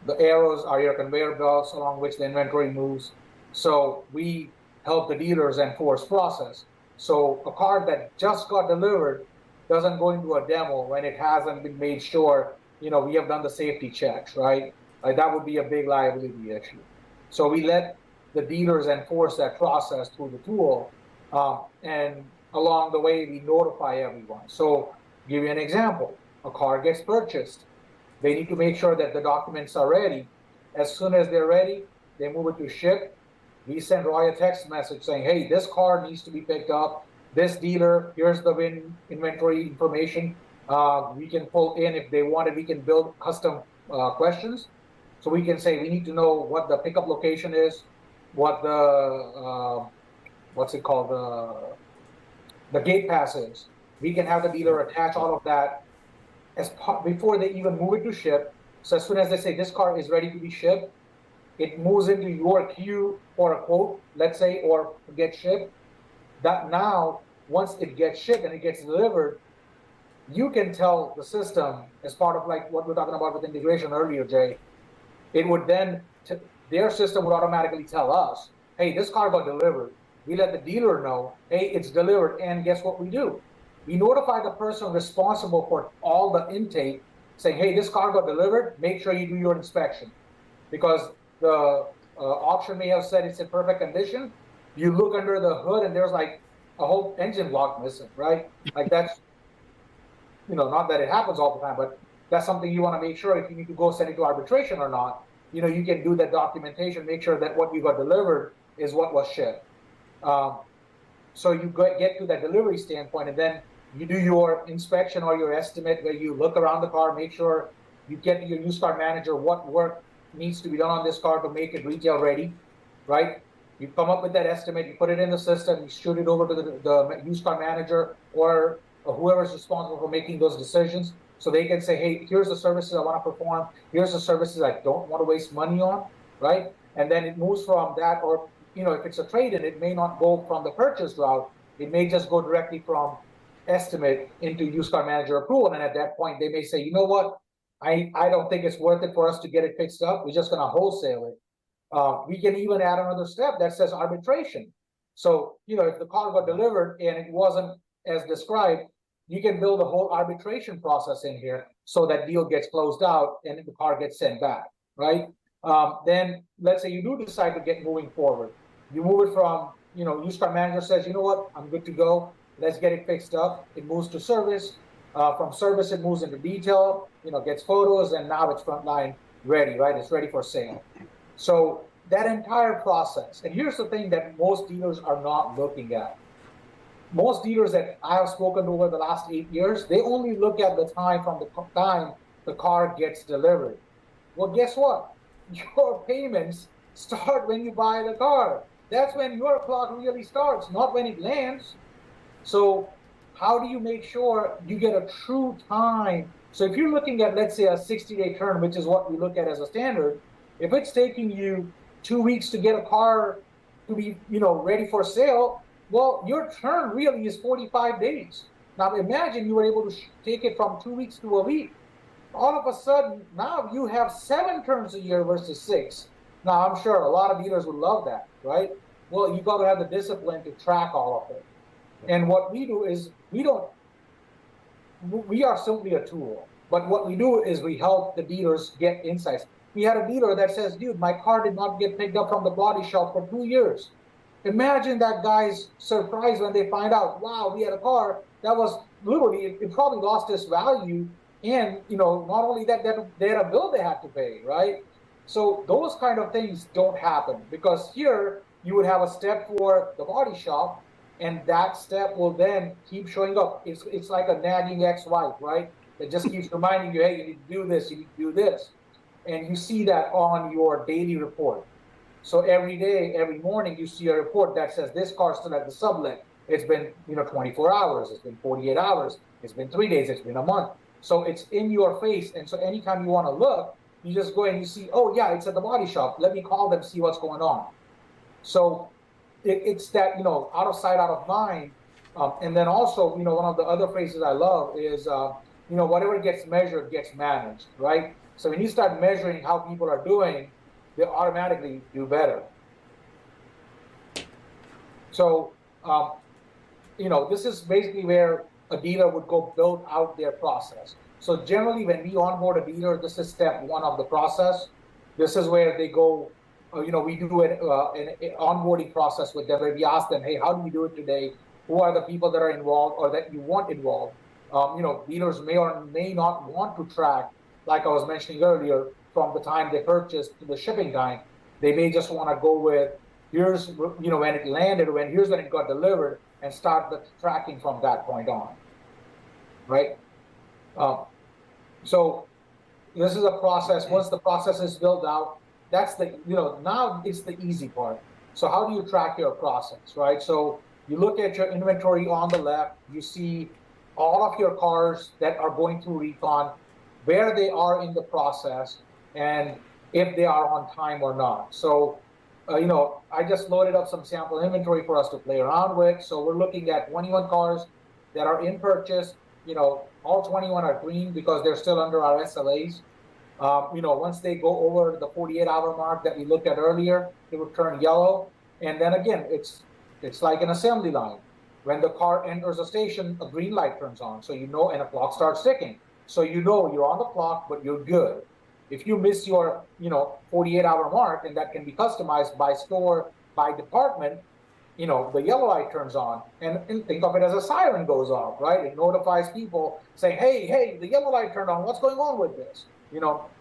The arrows are your conveyor belts along which the inventory moves. So we help the dealers enforce process. So a car that just got delivered doesn't go into a demo when it hasn't been made sure, we have done the safety checks, right? Like that would be a big liability issue. So we let the dealers enforce that process through the tool, and along the way we notify everyone. So give you an example: a car gets purchased, they need to make sure that the documents are ready. As soon as they're ready, they move it to ship. We send Roy a text message saying, hey, this car needs to be picked up, this dealer, here's the inventory information. We can pull in, if they want it, we can build custom questions. So we can say we need to know what the pickup location is, what the the gate pass is. We can have the dealer attach all of that before they even move it to ship. So as soon as they say this car is ready to be shipped, it moves into your queue for a quote, let's say, or get shipped. That now, once it gets shipped and it gets delivered, you can tell the system, as part of like what we're talking about with integration earlier, Jay, it would then, their system would automatically tell us, hey, this car got delivered. We let the dealer know, hey, it's delivered, and guess what we do? We notify the person responsible for all the intake saying, hey, this car got delivered, make sure you do your inspection. Because the auction may have said it's in perfect condition. You look under the hood and there's like a whole engine block missing, right? Like that's, not that it happens all the time, but that's something you want to make sure if you need to go send it to arbitration or not, you can do that documentation, make sure that what you got delivered is what was shipped. So you get to that delivery standpoint, and then you do your inspection or your estimate where you look around the car, make sure you get to your used car manager what work needs to be done on this car to make it retail ready, right? You come up with that estimate, you put it in the system, you shoot it over to the used car manager or whoever's responsible for making those decisions, so they can say, hey, here's the services I want to perform, here's the services I don't want to waste money on, right? And then it moves from that, or if it's a trade-in, it may not go from the purchase route, it may just go directly from estimate into used car manager approval, and at that point they may say, you know what, I don't think it's worth it for us to get it fixed up, we're just going to wholesale it. We can even add another step that says arbitration. So, if the car got delivered and it wasn't as described, you can build a whole arbitration process in here so that deal gets closed out and the car gets sent back, right? Then let's say you do decide to get moving forward. You move it from, used car manager says, you know what, I'm good to go. Let's get it fixed up. It moves to service. From service, it moves into detail, gets photos, and now it's frontline ready, right? It's ready for sale. So that entire process, and here's the thing that most dealers are not looking at. Most dealers that I have spoken to over the last 8 years, they only look at the time from the time the car gets delivered. Well, guess what? Your payments start when you buy the car. That's when your clock really starts, not when it lands. So how do you make sure you get a true time? So if you're looking at, let's say, a 60-day turn, which is what we look at as a standard, if it's taking you 2 weeks to get a car to be, ready for sale, well, your turn really is 45 days. Now imagine you were able to take it from 2 weeks to a week. All of a sudden, now you have 7 turns a year versus 6. Now, I'm sure a lot of dealers would love that, right? Well, you got to have the discipline to track all of it. And what we do is we are simply a tool. But what we do is we help the dealers get insights. We had a dealer that says, dude, my car did not get picked up from the body shop for 2 years. Imagine that guy's surprise when they find out, wow, we had a car that was literally, it probably lost its value. And, not only that, they had a bill they had to pay, right? So those kind of things don't happen, because here you would have a step for the body shop, and that step will then keep showing up. It's like a nagging ex-wife, right? That just keeps reminding you, hey, you need to do this, you need to do this. And you see that on your daily report. So every day, every morning, you see a report that says this car's still at the sublet. It's been, 24 hours, it's been 48 hours, it's been 3 days, it's been a month. So it's in your face. And so anytime you want to look, you just go and you see, oh yeah, it's at the body shop. Let me call them, see what's going on. So it's that, out of sight, out of mind. And then also, one of the other phrases I love is, whatever gets measured gets managed, right? So when you start measuring how people are doing, they automatically do better. So, this is basically where a dealer would go build out their process. So generally when we onboard a dealer, this is step 1 of the process. This is where they go, we do an onboarding process with them where we ask them, hey, how do we do it today? Who are the people that are involved or that you want involved? Dealers may or may not want to track, like I was mentioning earlier, from the time they purchased to the shipping time. They may just want to go with, here's, when it landed, here's when it got delivered, and start the tracking from that point on, right? So this is a process. Once the process is built out, that's the, now it's the easy part. So how do you track your process, right? So you look at your inventory on the left, you see all of your cars that are going through recon, where they are in the process, and if they are on time or not. So, I just loaded up some sample inventory for us to play around with. So we're looking at 21 cars that are in purchase. All 21 are green because they're still under our SLAs. Once they go over the 48-hour mark that we looked at earlier, it will turn yellow. And then again, it's like an assembly line. When the car enters a station, a green light turns on. So and a clock starts ticking. So you know you're on the clock, but you're good. If you miss your 48-hour mark, and that can be customized by store, by department, the yellow light turns on, and think of it as a siren goes off, right? It notifies people saying, hey, the yellow light turned on. What's going on with this?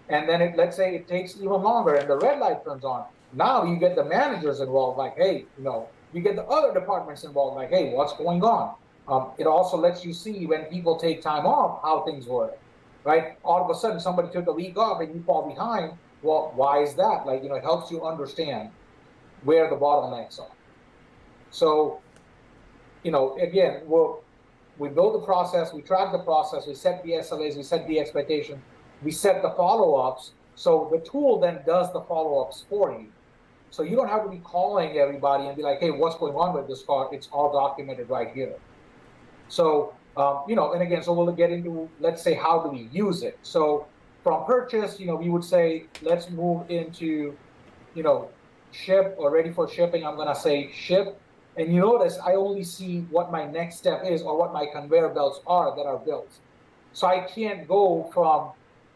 And then let's say it takes even longer and the red light turns on. Now you get the managers involved, like, hey, you get the other departments involved, like, hey, what's going on? It also lets you see when people take time off, how things work, right? All of a sudden somebody took a week off and you fall behind. Well, why is that? Like, it helps you understand where the bottlenecks are. So, again, we build the process, we track the process, we set the SLAs, we set the expectation, we set the follow-ups. So the tool then does the follow-ups for you. So you don't have to be calling everybody and be like, hey, what's going on with this car? It's all documented right here. So, and again, so we'll get into, let's say, how do we use it? So from purchase, we would say, let's move into, ship or ready for shipping. I'm going to say ship. And you notice I only see what my next step is or what my conveyor belts are that are built. So I can't go from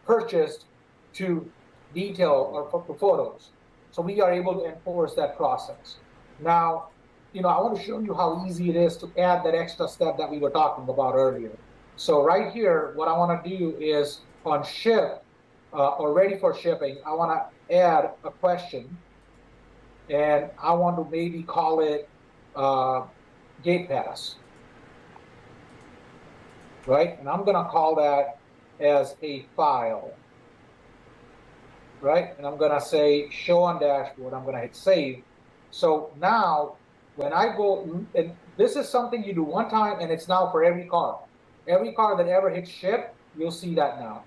purchased to detail or photos. So we are able to enforce that process. Now, I want to show you how easy it is to add that extra step that we were talking about earlier. So right here, what I want to do is on ship or ready for shipping, I want to add a question, and I want to maybe call it gate pass, right? And I'm going to call that as a file, right? And I'm going to say show on dashboard. I'm going to hit save. So now when I go, and this is something you do one time, and it's now for every car. Every car that ever hits ship, you'll see that now,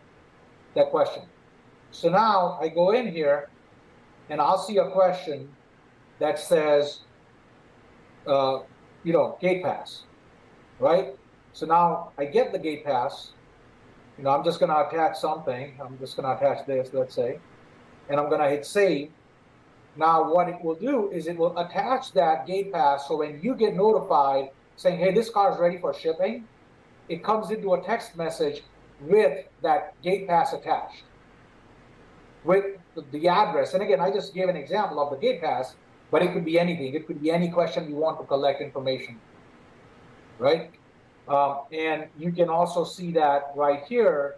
that question. So now I go in here and I'll see a question that says, gate pass, right? So now I get the gate pass. I'm just going to attach something. I'm just going to attach this, let's say, and I'm going to hit save. Now what it will do is it will attach that gate pass, so when you get notified saying, hey, this car is ready for shipping, it comes into a text message with that gate pass attached, with the address. And again, I just gave an example of the gate pass, but it could be anything. It could be any question you want to collect information, right? And you can also see that right here.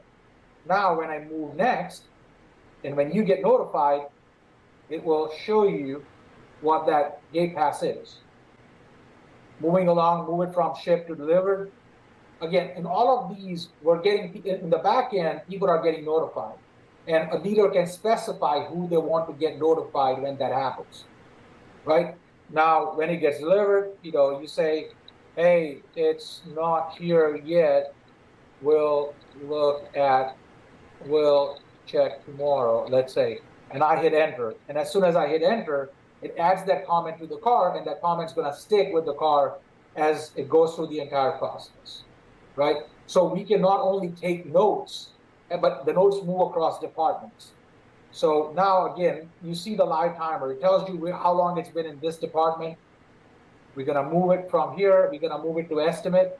Now, when I move next, and when you get notified, it will show you what that gate pass is. Moving along, move it from shipped to delivered. Again, in all of these, we're getting, in the back end, people are getting notified. And a dealer can specify who they want to get notified when that happens, right? Now, when it gets delivered, you say, hey, it's not here yet. We'll check tomorrow, let's say. And I hit enter. And as soon as I hit enter, it adds that comment to the car, and that comment's going to stick with the car as it goes through the entire process, right? So we can not only take notes, but the notes move across departments. So now, again, you see the live timer. It tells you how long it's been in this department. We're going to move it from here. We're going to move it to estimate.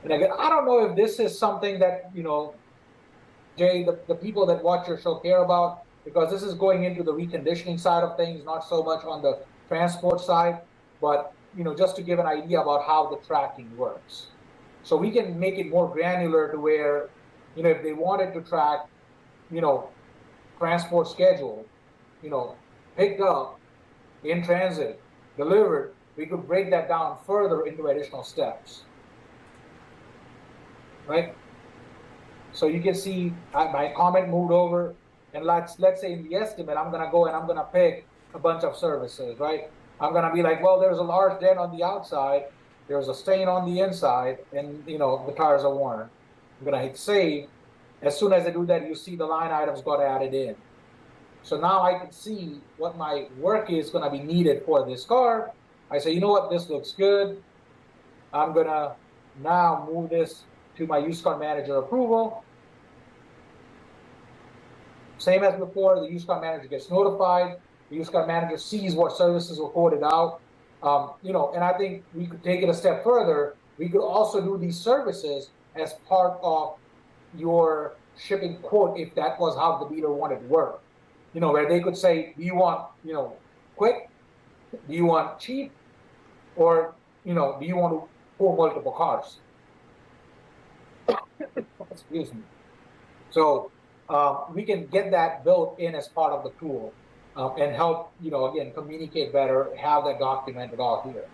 And again, I don't know if this is something that, Jay, the people that watch your show care about, because this is going into the reconditioning side of things, not so much on the transport side, but, just to give an idea about how the tracking works. So we can make it more granular to where, if they wanted to track, transport schedule, picked up, in transit, delivered, we could break that down further into additional steps, right? So you can see my comment moved over, and let's say in the estimate, I'm gonna go and I'm gonna pick a bunch of services, right? I'm gonna be like, well, there's a large dent on the outside, there's a stain on the inside, and the tires are worn. I'm gonna hit save. As soon as I do that, you see the line items got added in. So now I can see what my work is gonna be needed for this car. I say, you know what, this looks good. I'm gonna now move this to my used car manager approval. Same as before, the used car manager gets notified. The used car manager sees what services were quoted out. And I think we could take it a step further. We could also do these services as part of your shipping quote if that was how the dealer wanted to work. Where they could say, do you want, quick? Do you want cheap? Or, do you want to pull multiple cars? Excuse me. So we can get that built in as part of the tool and help, again, communicate better, have that documented all here.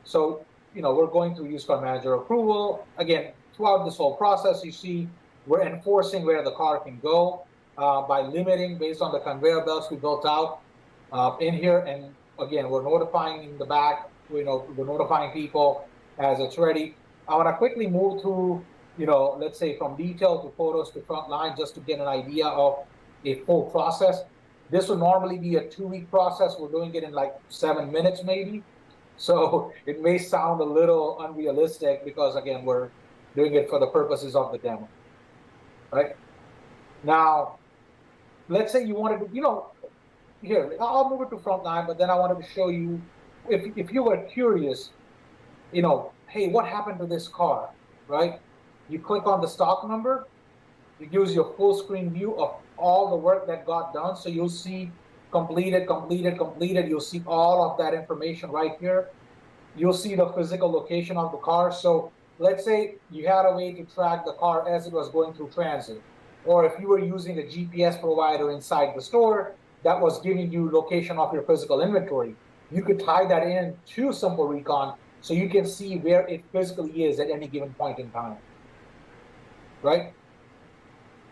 So, we're going through used car manager approval. Again, throughout this whole process, you see we're enforcing where the car can go by limiting based on the conveyor belts we built out in here. And again, we're notifying in the back, we're notifying people as it's ready. I want to quickly move through, let's say from detail to photos to front line, just to get an idea of a full process. This would normally be a 2-week process. We're doing it in like 7 minutes maybe. So it may sound a little unrealistic because, again, we're doing it for the purposes of the demo, right? Now, let's say you wanted to, here, I'll move it to front line, but then I wanted to show you, if you were curious, hey, what happened to this car, right? You click on the stock number, it gives you a full screen view of all the work that got done. So you'll see completed. You'll see all of that information right here. You'll see the physical location of the car. So let's say you had a way to track the car as it was going through transit. Or if you were using a GPS provider inside the store that was giving you location of your physical inventory, you could tie that in to Simple Recon so you can see where it physically is at any given point in time, right?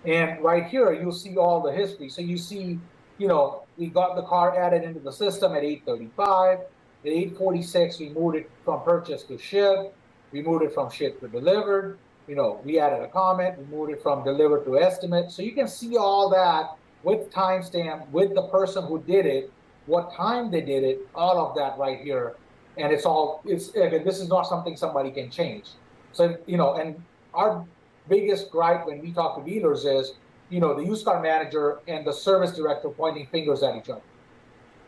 And right here, you'll see all the history. So you see, we got the car added into the system at 8:35. At 8:46, we moved it from purchase to ship. We moved it from ship to delivered. We added a comment. We moved it from delivered to estimate. So you can see all that with timestamp, with the person who did it, what time they did it, all of that right here. And this is not something somebody can change. So, and our biggest gripe when we talk to dealers is, the used car manager and the service director pointing fingers at each other.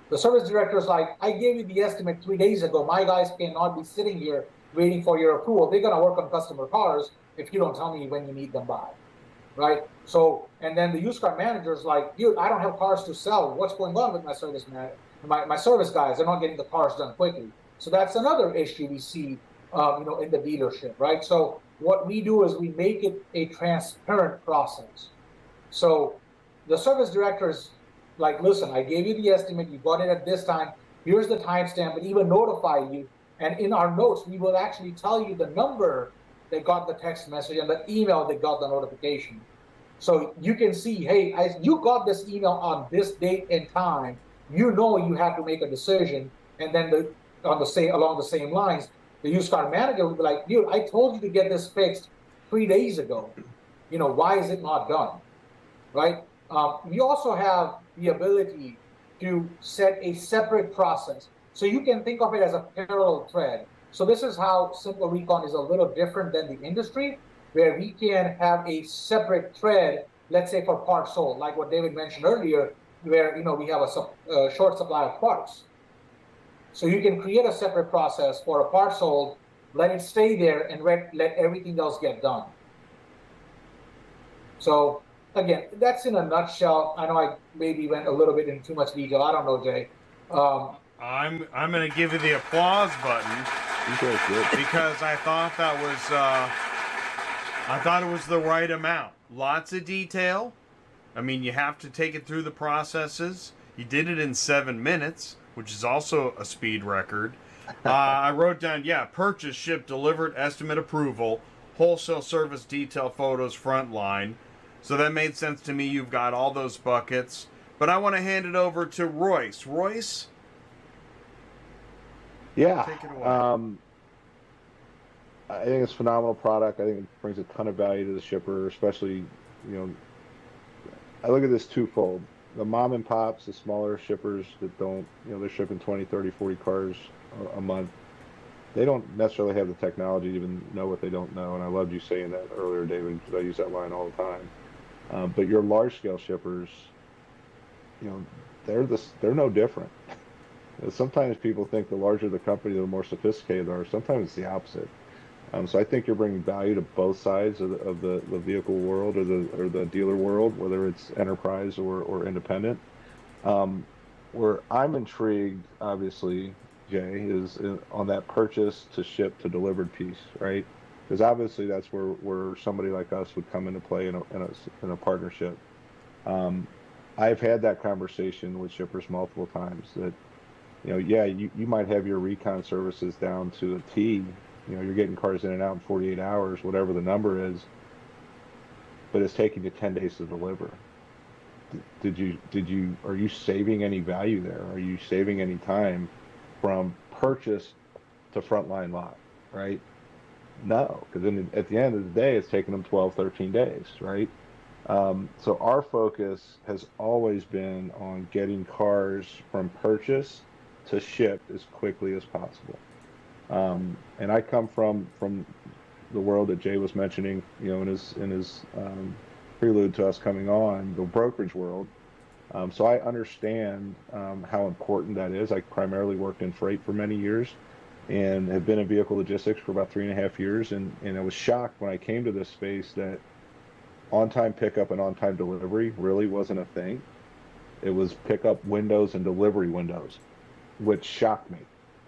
The service director is like, I gave you the estimate 3 days ago. My guys cannot be sitting here waiting for your approval. They're going to work on customer cars if you don't tell me when you need them by, right? So, and then the used car manager is like, dude, I don't have cars to sell. What's going on with my service my service guys? They're not getting the cars done quickly. So that's another issue we see, in the dealership, right? So what we do is we make it a transparent process. So the service director is like, listen, I gave you the estimate, you got it at this time, here's the timestamp, and even notify you. And in our notes, we will actually tell you the number that got the text message and the email that got the notification. So you can see, hey, you got this email on this date and time, you have to make a decision. And then along the same lines, the used car manager would be like, dude, I told you to get this fixed 3 days ago. Why is it not done? Right? We also have the ability to set a separate process. So you can think of it as a parallel thread. So this is how Simple Recon is a little different than the industry, where we can have a separate thread, let's say for parts sold, like what David mentioned earlier, where we have a short supply of parts. So you can create a separate process for a part sold, let it stay there, and let everything else get done. So again, that's in a nutshell. I know I maybe went a little bit into too much detail. I don't know, Jay. I'm going to give you the applause button because I thought it was the right amount. Lots of detail. I mean, you have to take it through the processes. You did it in 7 minutes, which is also a speed record. I wrote down, purchase, ship, delivered, estimate, approval, wholesale service, detail, photos, front line. So that made sense to me. You've got all those buckets. But I want to hand it over to Royce. Royce? Yeah. Take it away. I think it's a phenomenal product. I think it brings a ton of value to the shipper, especially, I look at this twofold. The mom and pops, the smaller shippers that don't, they're shipping 20, 30, 40 cars a month. They don't necessarily have the technology to even know what they don't know. And I loved you saying that earlier, David, because I use that line all the time. But your large scale shippers, they're no different. Sometimes people think the larger the company, the more sophisticated they are. Sometimes it's the opposite. So I think you're bringing value to both sides of the vehicle world or the dealer world, whether it's enterprise or independent. Where I'm intrigued, obviously, Jay, is on that purchase to ship to delivered piece, right? Because obviously that's where somebody like us would come into play in a partnership. I've had that conversation with shippers multiple times that, yeah, you might have your recon services down to a T. You're getting cars in and out in 48 hours, whatever the number is, but it's taking you 10 days to deliver. Are you saving any value there? Are you saving any time from purchase to frontline lot, right? No, because at the end of the day, it's taking them 12, 13 days, right? So our focus has always been on getting cars from purchase to ship as quickly as possible. And I come from the world that Jay was mentioning, in his prelude to us coming on, the brokerage world. So I understand how important that is. I primarily worked in freight for many years and have been in vehicle logistics for about 3.5 years. And I was shocked when I came to this space that on-time pickup and on-time delivery really wasn't a thing. It was pickup windows and delivery windows, which shocked me.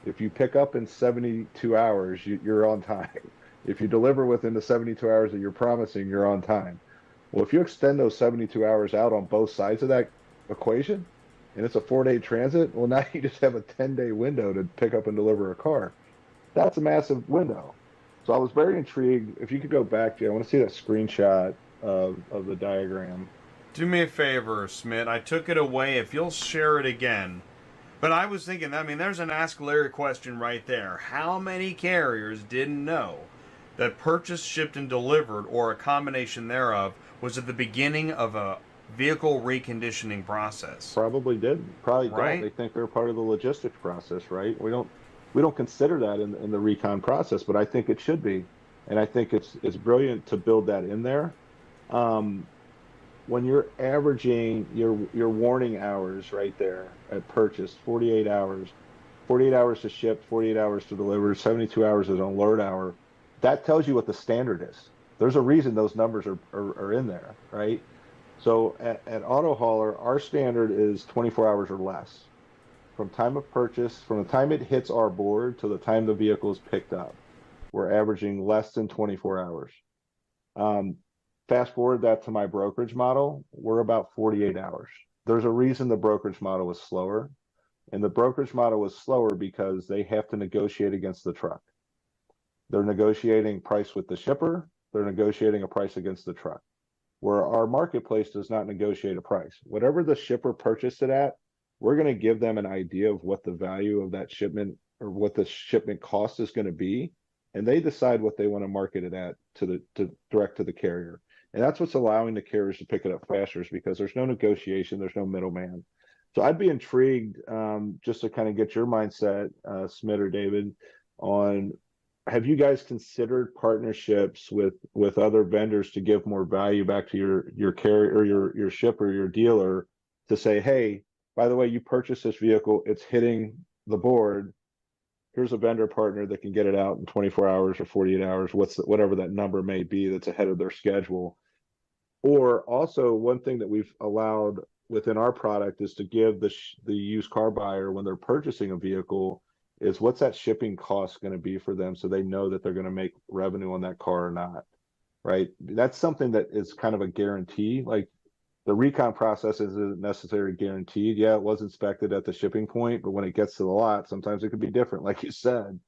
If you pick up in 72 hours, you're on time. If you deliver within the 72 hours that you're promising, you're on time. Well, if you extend those 72 hours out on both sides of that equation, and it's a 4-day transit, well, now you just have a 10-day window to pick up and deliver a car. That's a massive window. So I was very intrigued. If you could go back, Jay, I want to see that screenshot of the diagram. Do me a favor, Smit. I took it away. If you'll share it again. But I was thinking, there's an Ask Larry question right there. How many carriers didn't know that purchase, shipped, and delivered, or a combination thereof, was at the beginning of a vehicle reconditioning process? Probably didn't. Probably right? Don't. They think they're part of the logistics process, right? We don't consider that in the recon process, but I think it should be, and I think it's brilliant to build that in there. When you're averaging your warning hours right there at purchase, 48 hours to ship, 48 hours to deliver, 72 hours is an alert hour. That tells you what the standard is. There's a reason those numbers are in there, right? So at Auto Hauler, our standard is 24 hours or less. From time of purchase, from the time it hits our board to the time the vehicle is picked up, we're averaging less than 24 hours. Fast forward that to my brokerage model, we're about 48 hours. There's a reason the brokerage model was slower. And the brokerage model was slower because they have to negotiate against the truck. They're negotiating price with the shipper. They're negotiating a price against the truck. Where our marketplace does not negotiate a price. Whatever the shipper purchased it at, we're going to give them an idea of what the value of that shipment or what the shipment cost is going to be. And they decide what they want to market it at to direct to the carrier. And that's what's allowing the carriers to pick it up faster, is because there's no negotiation, there's no middleman. So I'd be intrigued just to kind of get your mindset, Smit or David, on have you guys considered partnerships with other vendors to give more value back to your carrier or your shipper, your dealer, to say, hey, by the way, you purchased this vehicle, it's hitting the board. Here's a vendor partner that can get it out in 24 hours or 48 hours, whatever that number may be that's ahead of their schedule. Or also, one thing that we've allowed within our product is to give the used car buyer, when they're purchasing a vehicle, is what's that shipping cost going to be for them, so they know that they're going to make revenue on that car or not, right? That's something that is kind of a guarantee. Like the recon process isn't necessarily guaranteed. Yeah, it was inspected at the shipping point, but when it gets to the lot, sometimes it could be different, like you said.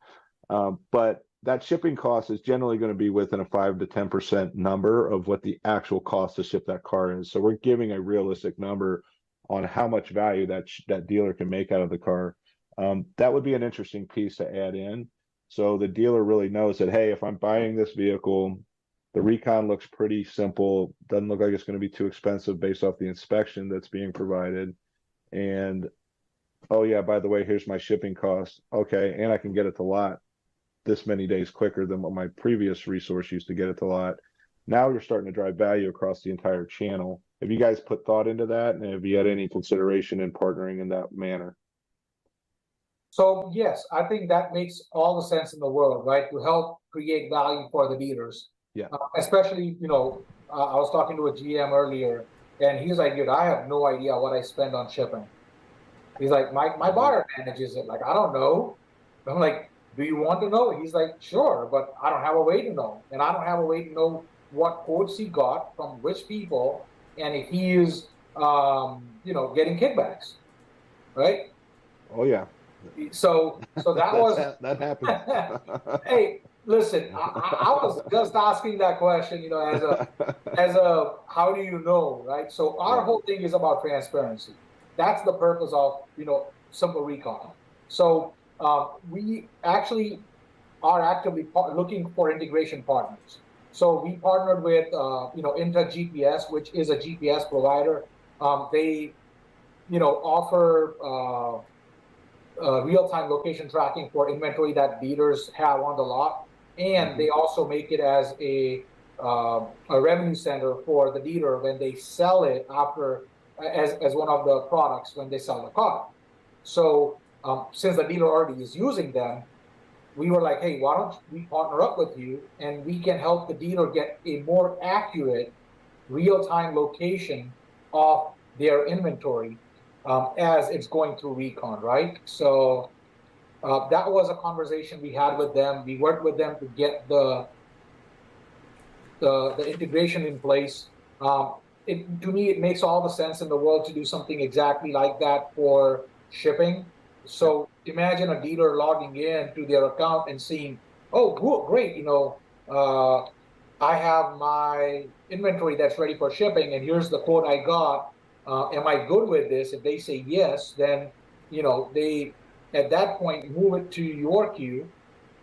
But that shipping cost is generally going to be within a 5 to 10% number of what the actual cost to ship that car is. So we're giving a realistic number on how much value that dealer can make out of the car. That would be an interesting piece to add in. So the dealer really knows that, hey, if I'm buying this vehicle, the recon looks pretty simple, doesn't look like it's going to be too expensive based off the inspection that's being provided. And, oh yeah, by the way, here's my shipping cost. Okay, and I can get it to lot this many days quicker than what my previous resource used to get it to lot. Now you're starting to drive value across the entire channel. Have you guys put thought into that? And have you had any consideration in partnering in that manner? So yes, I think that makes all the sense in the world, right? To help create value for the dealers. Yeah. Especially, I was talking to a GM earlier, and he's like, dude, I have no idea what I spend on shipping. He's like, my buyer manages it. Like, I don't know. I'm like, do you want to know? He's like, sure, but I don't have a way to know. And I don't have a way to know what quotes he got from which people, and if he is, getting kickbacks, right? Oh yeah. So that was that happened. Hey, listen, I was just asking that question, as a how do you know, right? So our whole thing is about transparency. That's the purpose of Simple Recon. So we actually are actively looking for integration partners. So we partnered with InTouch GPS, which is a GPS provider. They offer real-time location tracking for inventory that dealers have on the lot, and they also make it as a revenue center for the dealer when they sell it after as one of the products when they sell the car. So since the dealer already is using them, we were like, hey, why don't we partner up with you, and we can help the dealer get a more accurate real-time location of their inventory as it's going through Recon, right? So that was a conversation we had with them. We worked with them to get the integration in place. To me, it makes all the sense in the world to do something exactly like that for shipping. So imagine a dealer logging in to their account and seeing, oh, cool, great, I have my inventory that's ready for shipping, and here's the quote I got. Am I good with this? If they say yes, then they at that point move it to your queue,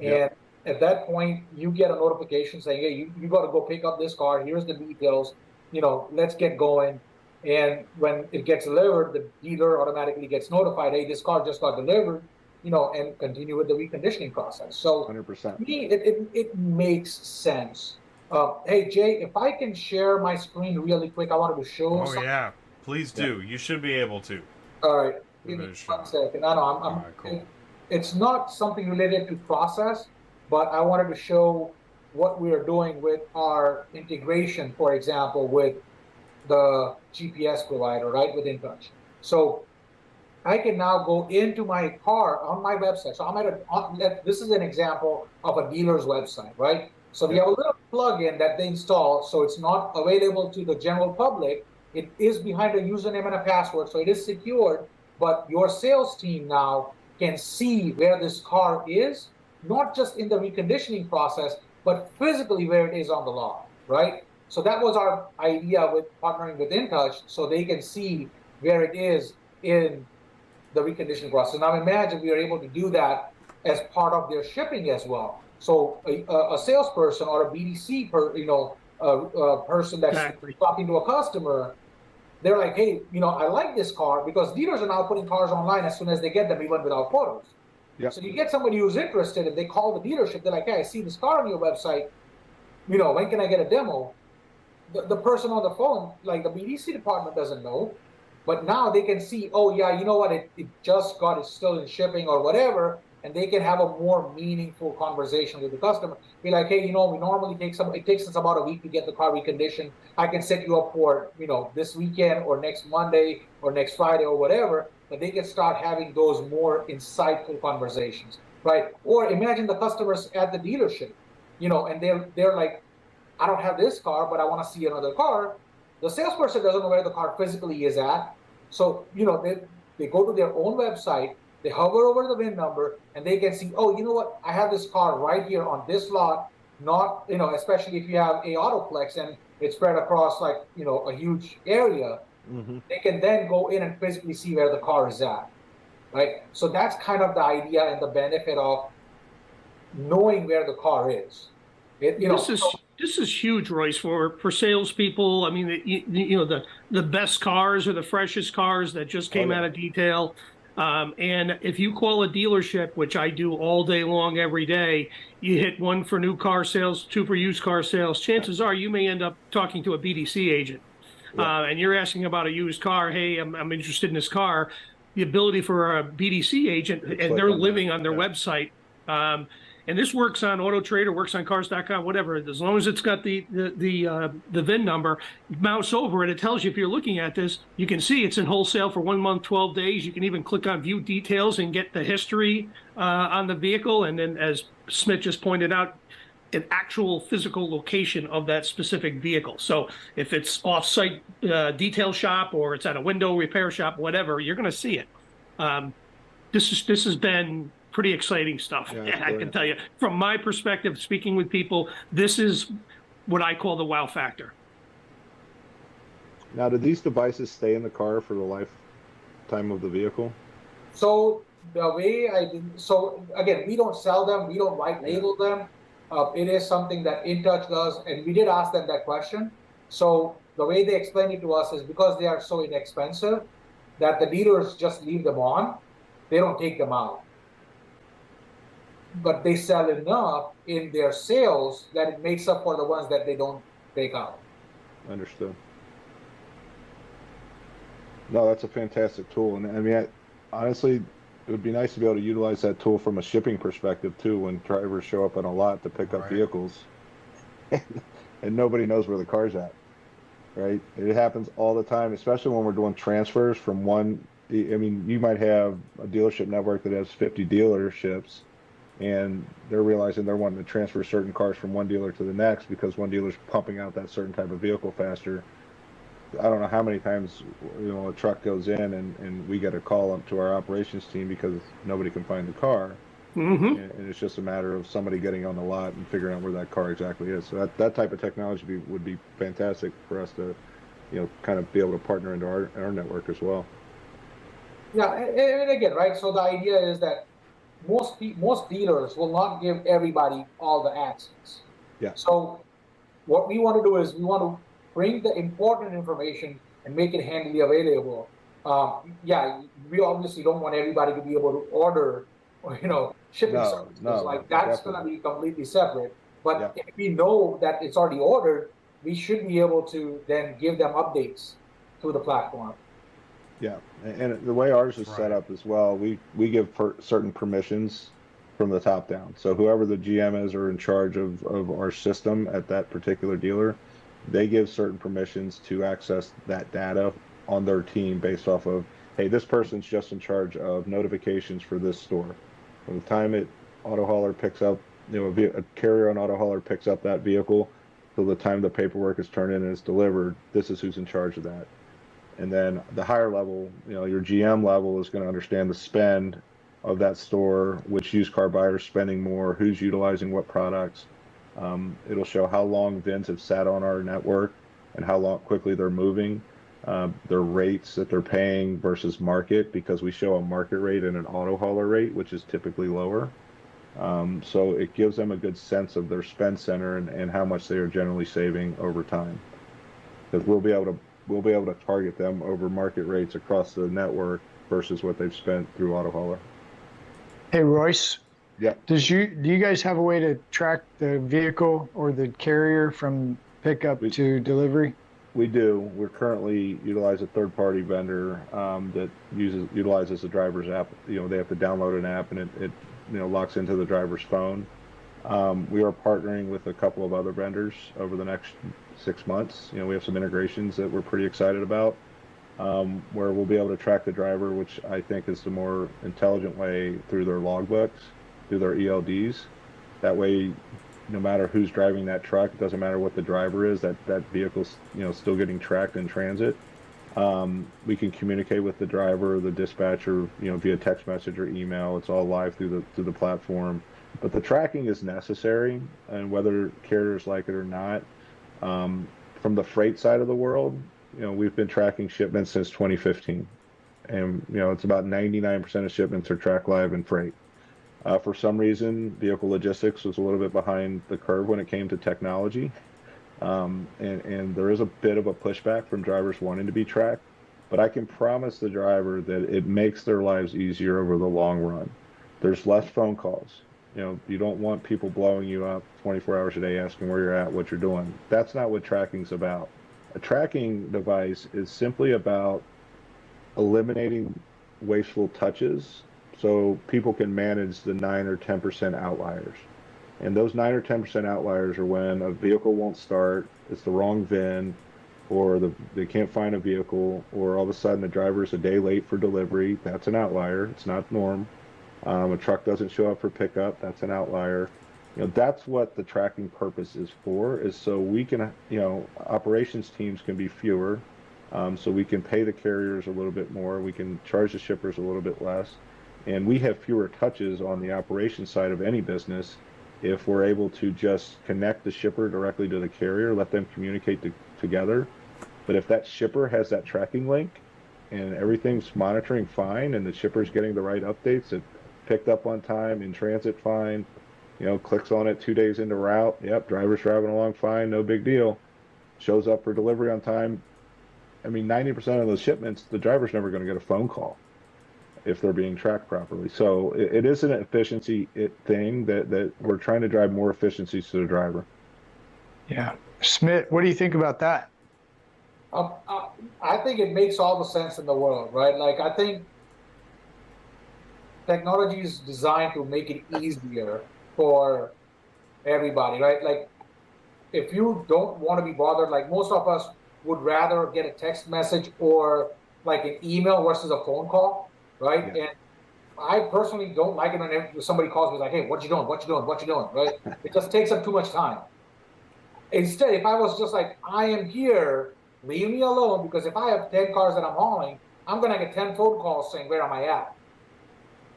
and at that point you get a notification saying, hey, you got to go pick up this car. Here's the details. Let's get going. And when it gets delivered, the dealer automatically gets notified, hey, this car just got delivered, and continue with the reconditioning process. So 100%. To me, it makes sense. Hey, Jay, if I can share my screen really quick, I wanted to show something. Yeah, please do. You should be able to. All right, give me 1 second. I know I'm right, cool. It's not something related to process, but I wanted to show what we are doing with our integration, for example, with the GPS provider, right, with InTouch. So I can now go into my car on my website. So I'm this is an example of a dealer's website, right? So we have a little plugin that they install, so it's not available to the general public. It is behind a username and a password, so it is secured, but your sales team now can see where this car is, not just in the reconditioning process, but physically where it is on the lot, right? So that was our idea with partnering with InTouch, so they can see where it is in the reconditioning process. Now imagine we are able to do that as part of their shipping as well. So a salesperson or a BDC person that's talking to a customer, they're like, hey, I like this car, because dealers are now putting cars online as soon as they get them, even without photos. Yep. So you get somebody who's interested, and they call the dealership. They're like, hey, I see this car on your website. When can I get a demo? The person on the phone, like the BDC department, doesn't know. But now they can see, oh, yeah, you know what? It just got, it's still in shipping or whatever. And they can have a more meaningful conversation with the customer. Be like, hey, we normally it takes us about a week to get the car reconditioned. I can set you up for, this weekend or next Monday or next Friday or whatever. But they can start having those more insightful conversations, right? Or imagine the customers at the dealership, and they're like, I don't have this car, but I want to see another car. The salesperson doesn't know where the car physically is at. So, they go to their own website, they hover over the VIN number, and they can see, oh, you know what? I have this car right here on this lot, not, especially if you have a Autoplex and it's spread across like, a huge area. Mm-hmm. They can then go in and physically see where the car is at, right? So that's kind of the idea and the benefit of knowing where the car is. This is huge, Royce, for salespeople. I mean, the best cars are the freshest cars that just came out of detail. And if you call a dealership, which I do all day long, every day, you hit 1 for new car sales, 2 for used car sales. Chances are you may end up talking to a BDC agent. And you're asking about a used car. Hey, I'm interested in this car. The ability for a BDC agent, and they're living on their website, And this works on Auto Trader, works on Cars.com, whatever. As long as it's got the VIN number, mouse over it. It tells you if you're looking at this. You can see it's in wholesale for 1 month, 12 days. You can even click on View Details and get the history on the vehicle. And then, as Smit just pointed out, an actual physical location of that specific vehicle. So if it's off-site detail shop or it's at a window repair shop, whatever, you're going to see it. This has been pretty exciting stuff. Yeah, I can tell you, from my perspective, speaking with people, this is what I call the wow factor. Now, do these devices stay in the car for the lifetime of the vehicle? So the way so again, we don't sell them, we don't white label them. It is something that InTouch does, and we did ask them that question. So the way they explain it to us is because they are so inexpensive that the dealers just leave them on. They don't take them out. But they sell enough in their sales that it makes up for the ones that they don't take out. Understood. No, that's a fantastic tool. And I mean, honestly, it would be nice to be able to utilize that tool from a shipping perspective too, when drivers show up on a lot to pick up vehicles and nobody knows where the car's at, right? It happens all the time, especially when we're doing transfers from one. I mean, you might have a dealership network that has 50 dealerships, and they're realizing they're wanting to transfer certain cars from one dealer to the next because one dealer's pumping out that certain type of vehicle faster. I don't know how many times, a truck goes in and we get a call up to our operations team because nobody can find the car. Mm-hmm. And it's just a matter of somebody getting on the lot and figuring out where that car exactly is. So that type of technology would be fantastic for us to, kind of be able to partner into our network as well. Yeah, and again, right? So the idea is that most dealers will not give everybody all the access. Yeah. So what we want to do is we want to bring the important information and make it handily available. We obviously don't want everybody to be able to order, shipping services like that's going to be completely separate. But if we know that it's already ordered, we should be able to then give them updates through the platform. Yeah, and the way ours is set up as well, we give certain permissions from the top down. So whoever the GM is or in charge of our system at that particular dealer, they give certain permissions to access that data on their team based off of, hey, this person's just in charge of notifications for this store. From the time auto hauler picks up, a carrier on auto hauler picks up that vehicle till the time the paperwork is turned in and it's delivered, this is who's in charge of that. And then the higher level, your GM level is going to understand the spend of that store, which used car buyers spending more, who's utilizing what products. It'll show how long VINs have sat on our network and how quickly they're moving, their rates that they're paying versus market, because we show a market rate and an auto hauler rate, which is typically lower. So it gives them a good sense of their spend center and how much they are generally saving over time. Because we'll be able to target them over market rates across the network versus what they've spent through auto hauler. Hey, Royce. Yeah. Do you guys have a way to track the vehicle or the carrier from pickup to delivery? We do. We're currently utilize a third-party vendor that utilizes the driver's app. They have to download an app and it locks into the driver's phone. We are partnering with a couple of other vendors over the next 6 months. We have some integrations that we're pretty excited about, where we'll be able to track the driver, which I think is the more intelligent way, through their logbooks, through their ELDs. That way, no matter who's driving that truck, it doesn't matter what the driver is, that vehicle's still getting tracked in transit. We can communicate with the driver, the dispatcher, via text message or email. It's all live through the platform. But the tracking is necessary, and whether carriers like it or not. From the freight side of the world, we've been tracking shipments since 2015, and it's about 99% of shipments are tracked live in freight. For some reason, vehicle logistics was a little bit behind the curve when it came to technology, and there is a bit of a pushback from drivers wanting to be tracked. But I can promise the driver that it makes their lives easier over the long run. There's less phone calls. You don't want people blowing you up 24 hours a day asking where you're at, what you're doing. That's not what tracking's about. A tracking device is simply about eliminating wasteful touches so people can manage the 9 or 10% outliers. And those 9 or 10% outliers are when a vehicle won't start, it's the wrong VIN, or they can't find a vehicle, or all of a sudden the driver's a day late for delivery. That's an outlier. It's not norm. A truck doesn't show up for pickup. That's an outlier. That's what the tracking purpose is for, is so we can, operations teams can be fewer, so we can pay the carriers a little bit more. We can charge the shippers a little bit less. And we have fewer touches on the operations side of any business if we're able to just connect the shipper directly to the carrier, let them communicate together. But if that shipper has that tracking link and everything's monitoring fine and the shipper's getting the right updates, it picked up on time, in transit fine, clicks on it 2 days into route, yep, driver's driving along fine, no big deal, shows up for delivery on time. 90% of those shipments, the driver's never going to get a phone call if they're being tracked properly. So it is an efficiency thing that we're trying to drive more efficiencies to the driver. Yeah. Smit, what do you think about that? I think it makes all the sense in the world, right? Like, I think technology is designed to make it easier for everybody, right? Like, if you don't want to be bothered, like most of us would rather get a text message or like an email versus a phone call, right? Yeah. And I personally don't like it when somebody calls me like, hey, what you doing? What you doing? What you doing? Right? It just takes up too much time. Instead, if I was just like, I am here, leave me alone, because if I have 10 cars that I'm hauling, I'm going to get 10 phone calls saying, where am I at?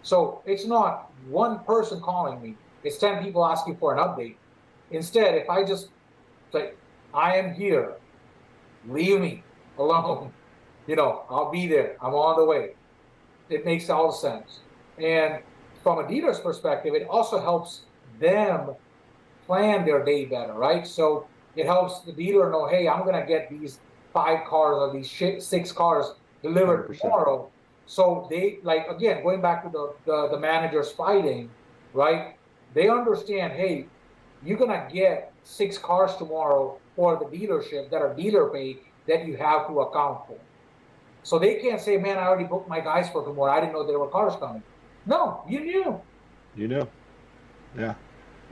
So it's not one person calling me. It's 10 people asking for an update. Instead, if I just say, I am here, leave me alone, I'll be there. I'm on the way. It makes all sense. And from a dealer's perspective, it also helps them plan their day better, right? So it helps the dealer know, hey, I'm going to get these 5 cars or these 6 cars delivered 100%. Tomorrow. So they, like, again, going back to the managers fighting, right? They understand, hey, you're going to get 6 cars tomorrow for the dealership that are dealer paid that you have to account for. So they can't say, man, I already booked my guys for tomorrow. I didn't know there were cars coming. No, you knew. You knew. Yeah.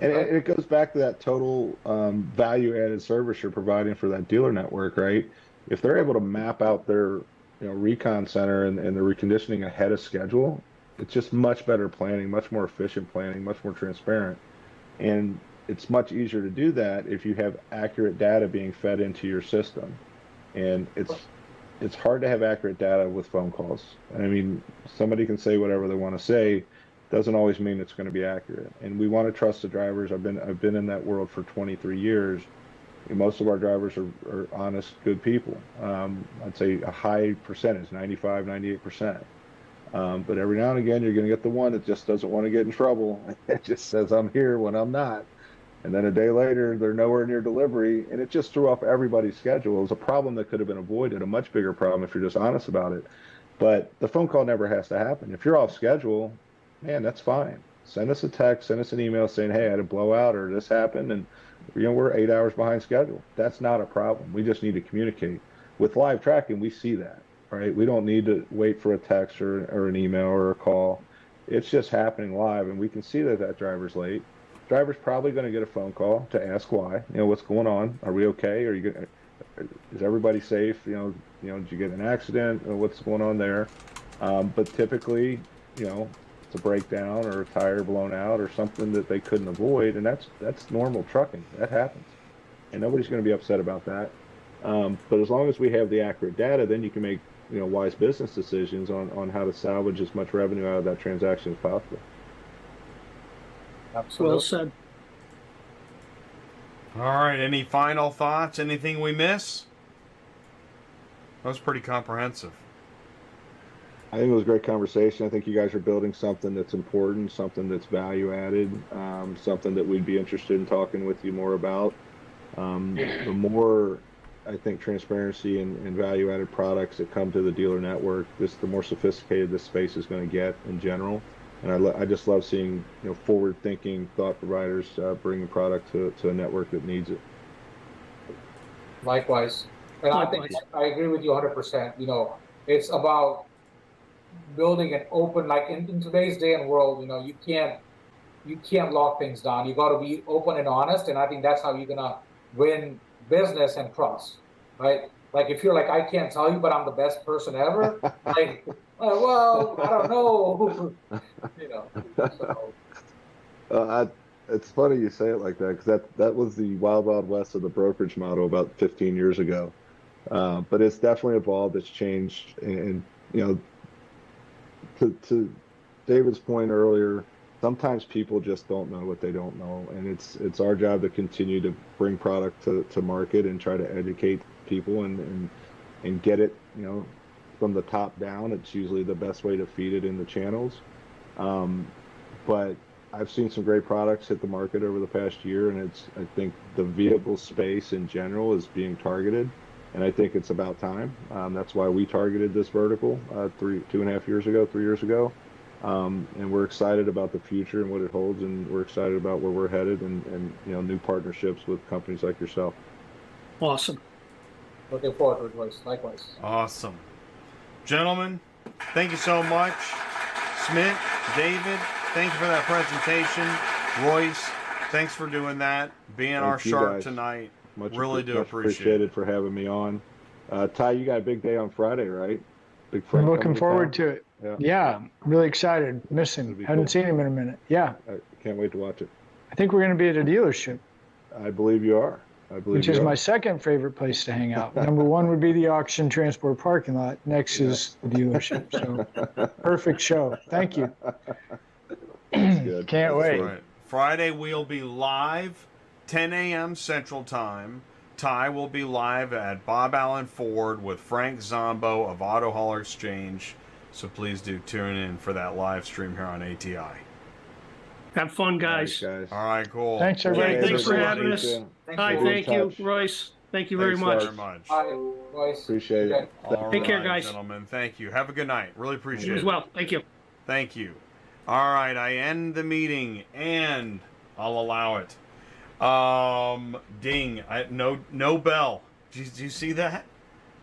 And it goes back to that total value-added service you're providing for that dealer network, right? If they're able to map out their recon center and the reconditioning ahead of schedule, it's just much better planning, much more efficient planning, much more transparent. And it's much easier to do that if you have accurate data being fed into your system. And it's hard to have accurate data with phone calls. Somebody can say whatever they want to say, doesn't always mean it's going to be accurate. And we want to trust the drivers. I've been in that world for 23 years. Most of our drivers are honest, good people. I'd say a high percentage, 95, 98%. But every now and again, you're going to get the one that just doesn't want to get in trouble. It just says, I'm here when I'm not. And then a day later, they're nowhere near delivery, and it just threw off everybody's schedule. It was a problem that could have been avoided, a much bigger problem if you're just honest about it. But the phone call never has to happen. If you're off schedule, man, that's fine. Send us a text, send us an email saying, hey, I had a blowout or this happened, and we're 8 hours behind schedule. That's not a problem. We just need to communicate. With live tracking, we see that, right? We don't need to wait for a text or an email or a call. It's just happening live, and we can see that driver's late. Driver's probably going to get a phone call to ask why. What's going on? Are we okay? Is everybody safe? Did you get an accident? What's going on there? But typically, it's a breakdown or a tire blown out or something that they couldn't avoid, and that's normal trucking. That happens, and nobody's going to be upset about that. But as long as we have the accurate data, then you can make wise business decisions on how to salvage as much revenue out of that transaction as possible. Absolutely. Well said. All right. Any final thoughts? Anything we miss? That was pretty comprehensive. I think it was a great conversation. I think you guys are building something that's important, something that's value added, something that we'd be interested in talking with you more about. The more, I think, transparency and value added products that come to the dealer network, the more sophisticated this space is going to get in general. And I just love seeing forward-thinking thought providers bringing product to a network that needs it. Likewise. And I think I agree with you 100%. It's about building an open, like in today's day and world, you can't you can't lock things down. You got to be open and honest, and I think that's how you're gonna win business and trust, right? Like if you're like, I can't tell you, but I'm the best person ever. Like, well, I don't know, you know. So. It's funny you say it like that, because that was the wild west of the brokerage model about 15 years ago. But it's definitely evolved. It's changed, and you know, to David's point earlier, sometimes people just don't know what they don't know, and it's our job to continue to bring product to market and try to educate people and get it, you know, from the top down. It's usually the best way to feed it in the channels. But I've seen some great products hit the market over the past year, and I think the vehicle space in general is being targeted, and I think it's about time. That's why we targeted this vertical 2.5 years ago, 3 years ago. And we're excited about the future and what it holds, and we're excited about where we're headed, and you know, new partnerships with companies like yourself. Awesome. Looking forward to it, Royce. Likewise. Awesome. Gentlemen, thank you so much. Smit, David, thank you for that presentation. Royce, thanks for doing that, being our shark tonight. Really do appreciate it. For having me on. Ty, you got a big day on Friday, right? Big friend. I'm looking forward to it. Yeah, I'm really excited. Miss him. Hadn't seen him in a minute. Yeah. I can't wait to watch it. I think we're going to be at a dealership. I believe you are. Which is my second favorite place to hang out. Number one would be the auction transport parking lot. Next is the dealership. So perfect show. Thank you. Can't wait. Right. Friday we'll be live, 10 a.m. Central Time. Ty will be live at Bob Allen Ford with Frank Zombo of Auto Hauler Exchange. So please do tune in for that live stream here on ATI. Have fun, guys. All right, cool. Thanks, everybody. Thanks for having us. Hi, thank you, Royce. Thank you very much. Hi, Royce. Appreciate it. Take care, guys. Gentlemen. Thank you. Have a good night. Really appreciate it. You as well. Thank you. Thank you. All right, I end the meeting, and I'll allow it. Ding. No bell. Did you see that?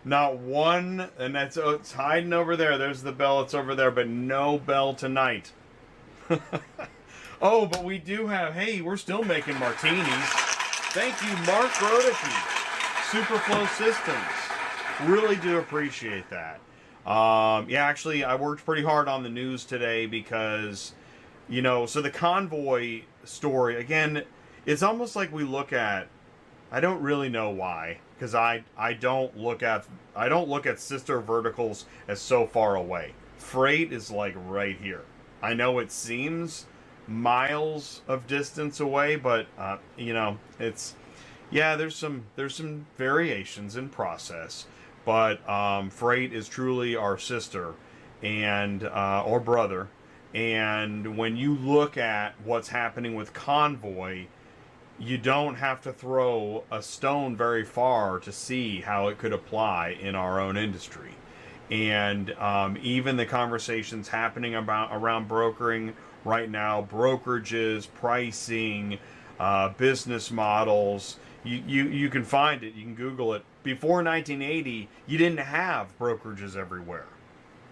Not one, and it's hiding over there. There's the bell. It's over there, but no bell tonight. Oh, but we do have, hey, we're still making martinis. Thank you, Mark Rodeke, Superflow Systems. Really do appreciate that. Yeah, actually, I worked pretty hard on the news today because, you know, so the Convoy story, again, it's almost like we look at, I don't really know why, because I don't look at sister verticals as so far away. Freight is like right here. I know it seems miles of distance away, but you know, it's, yeah, there's some variations in process, but freight is truly our sister and or brother. And when you look at what's happening with Convoy, you don't have to throw a stone very far to see how it could apply in our own industry. And even the conversations happening around brokering right now, brokerages, pricing, business models, you can find it, you can Google it. Before 1980, you didn't have brokerages everywhere.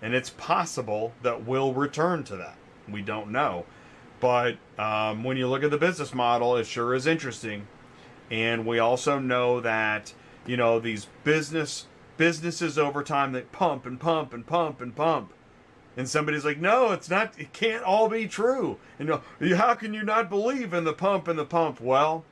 And it's possible that we'll return to that. We don't know. But when you look at the business model, it sure is interesting. And we also know that, you know, these businesses over time that pump and pump and pump and pump. And somebody's like, no, it's not, it can't all be true. You know, how can you not believe in the pump and the pump? Well,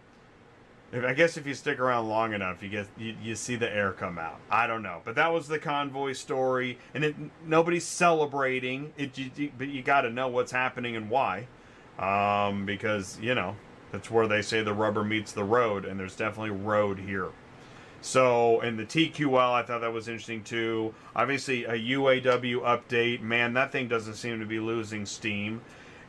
I guess if you stick around long enough, you see the air come out. I don't know. But that was the Convoy story. And nobody's celebrating it, but you got to know what's happening and why. Because, you know, that's where they say the rubber meets the road, and there's definitely road here. So, in the TQL, I thought that was interesting too. Obviously, a UAW update. Man, that thing doesn't seem to be losing steam.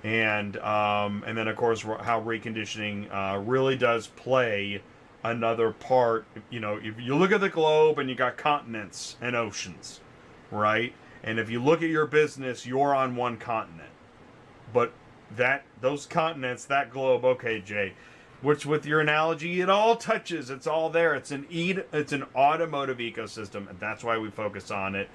And then, of course, how reconditioning really does play another part. You know, if you look at the globe and you got continents and oceans, right? And if you look at your business, you're on one continent. But those continents, that globe, okay, Jay, which with your analogy, it all touches. It's all there. It's an automotive ecosystem, and that's why we focus on it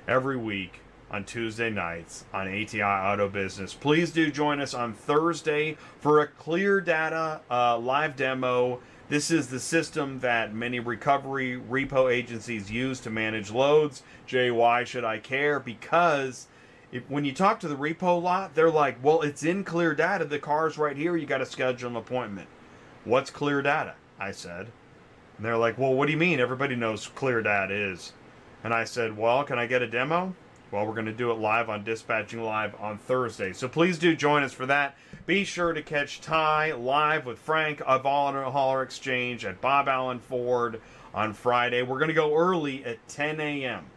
every week. on Tuesday nights on ATI Auto Business. Please do join us on Thursday for a Clear Data live demo. This is the system that many recovery repo agencies use to manage loads. Jay, why should I care? Because when you talk to the repo lot, they're like, well, it's in Clear Data. The car's right here. You got to schedule an appointment. What's Clear Data? I said. And they're like, well, what do you mean? Everybody knows Clear Data is. And I said, well, can I get a demo? Well, we're going to do it live on Dispatching Live on Thursday. So please do join us for that. Be sure to catch Ty live with Frank of Auto Hauler Exchange at Bob Allen Ford on Friday. We're going to go early at 10 a.m.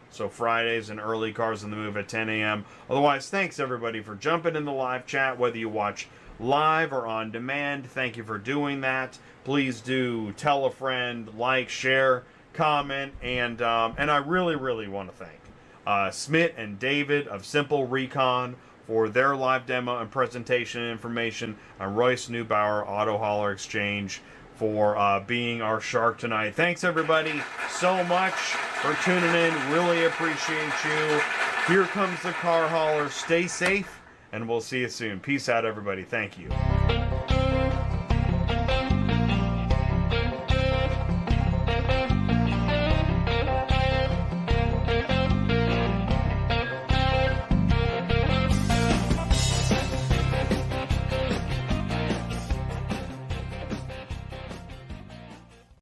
So Fridays and early Cars on the Move at 10 a.m. Otherwise, thanks everybody for jumping in the live chat, whether you watch live or on demand. Thank you for doing that. Please do tell a friend, like, share, comment, and I really, really want to thank Smit and David of Simple Recon for their live demo and presentation information, and Royce Neubauer, Auto Hauler Exchange, for being our shark tonight. Thanks everybody so much for tuning in. Really appreciate you. Here comes the car hauler. Stay safe, and we'll see you soon. Peace out, everybody. Thank you.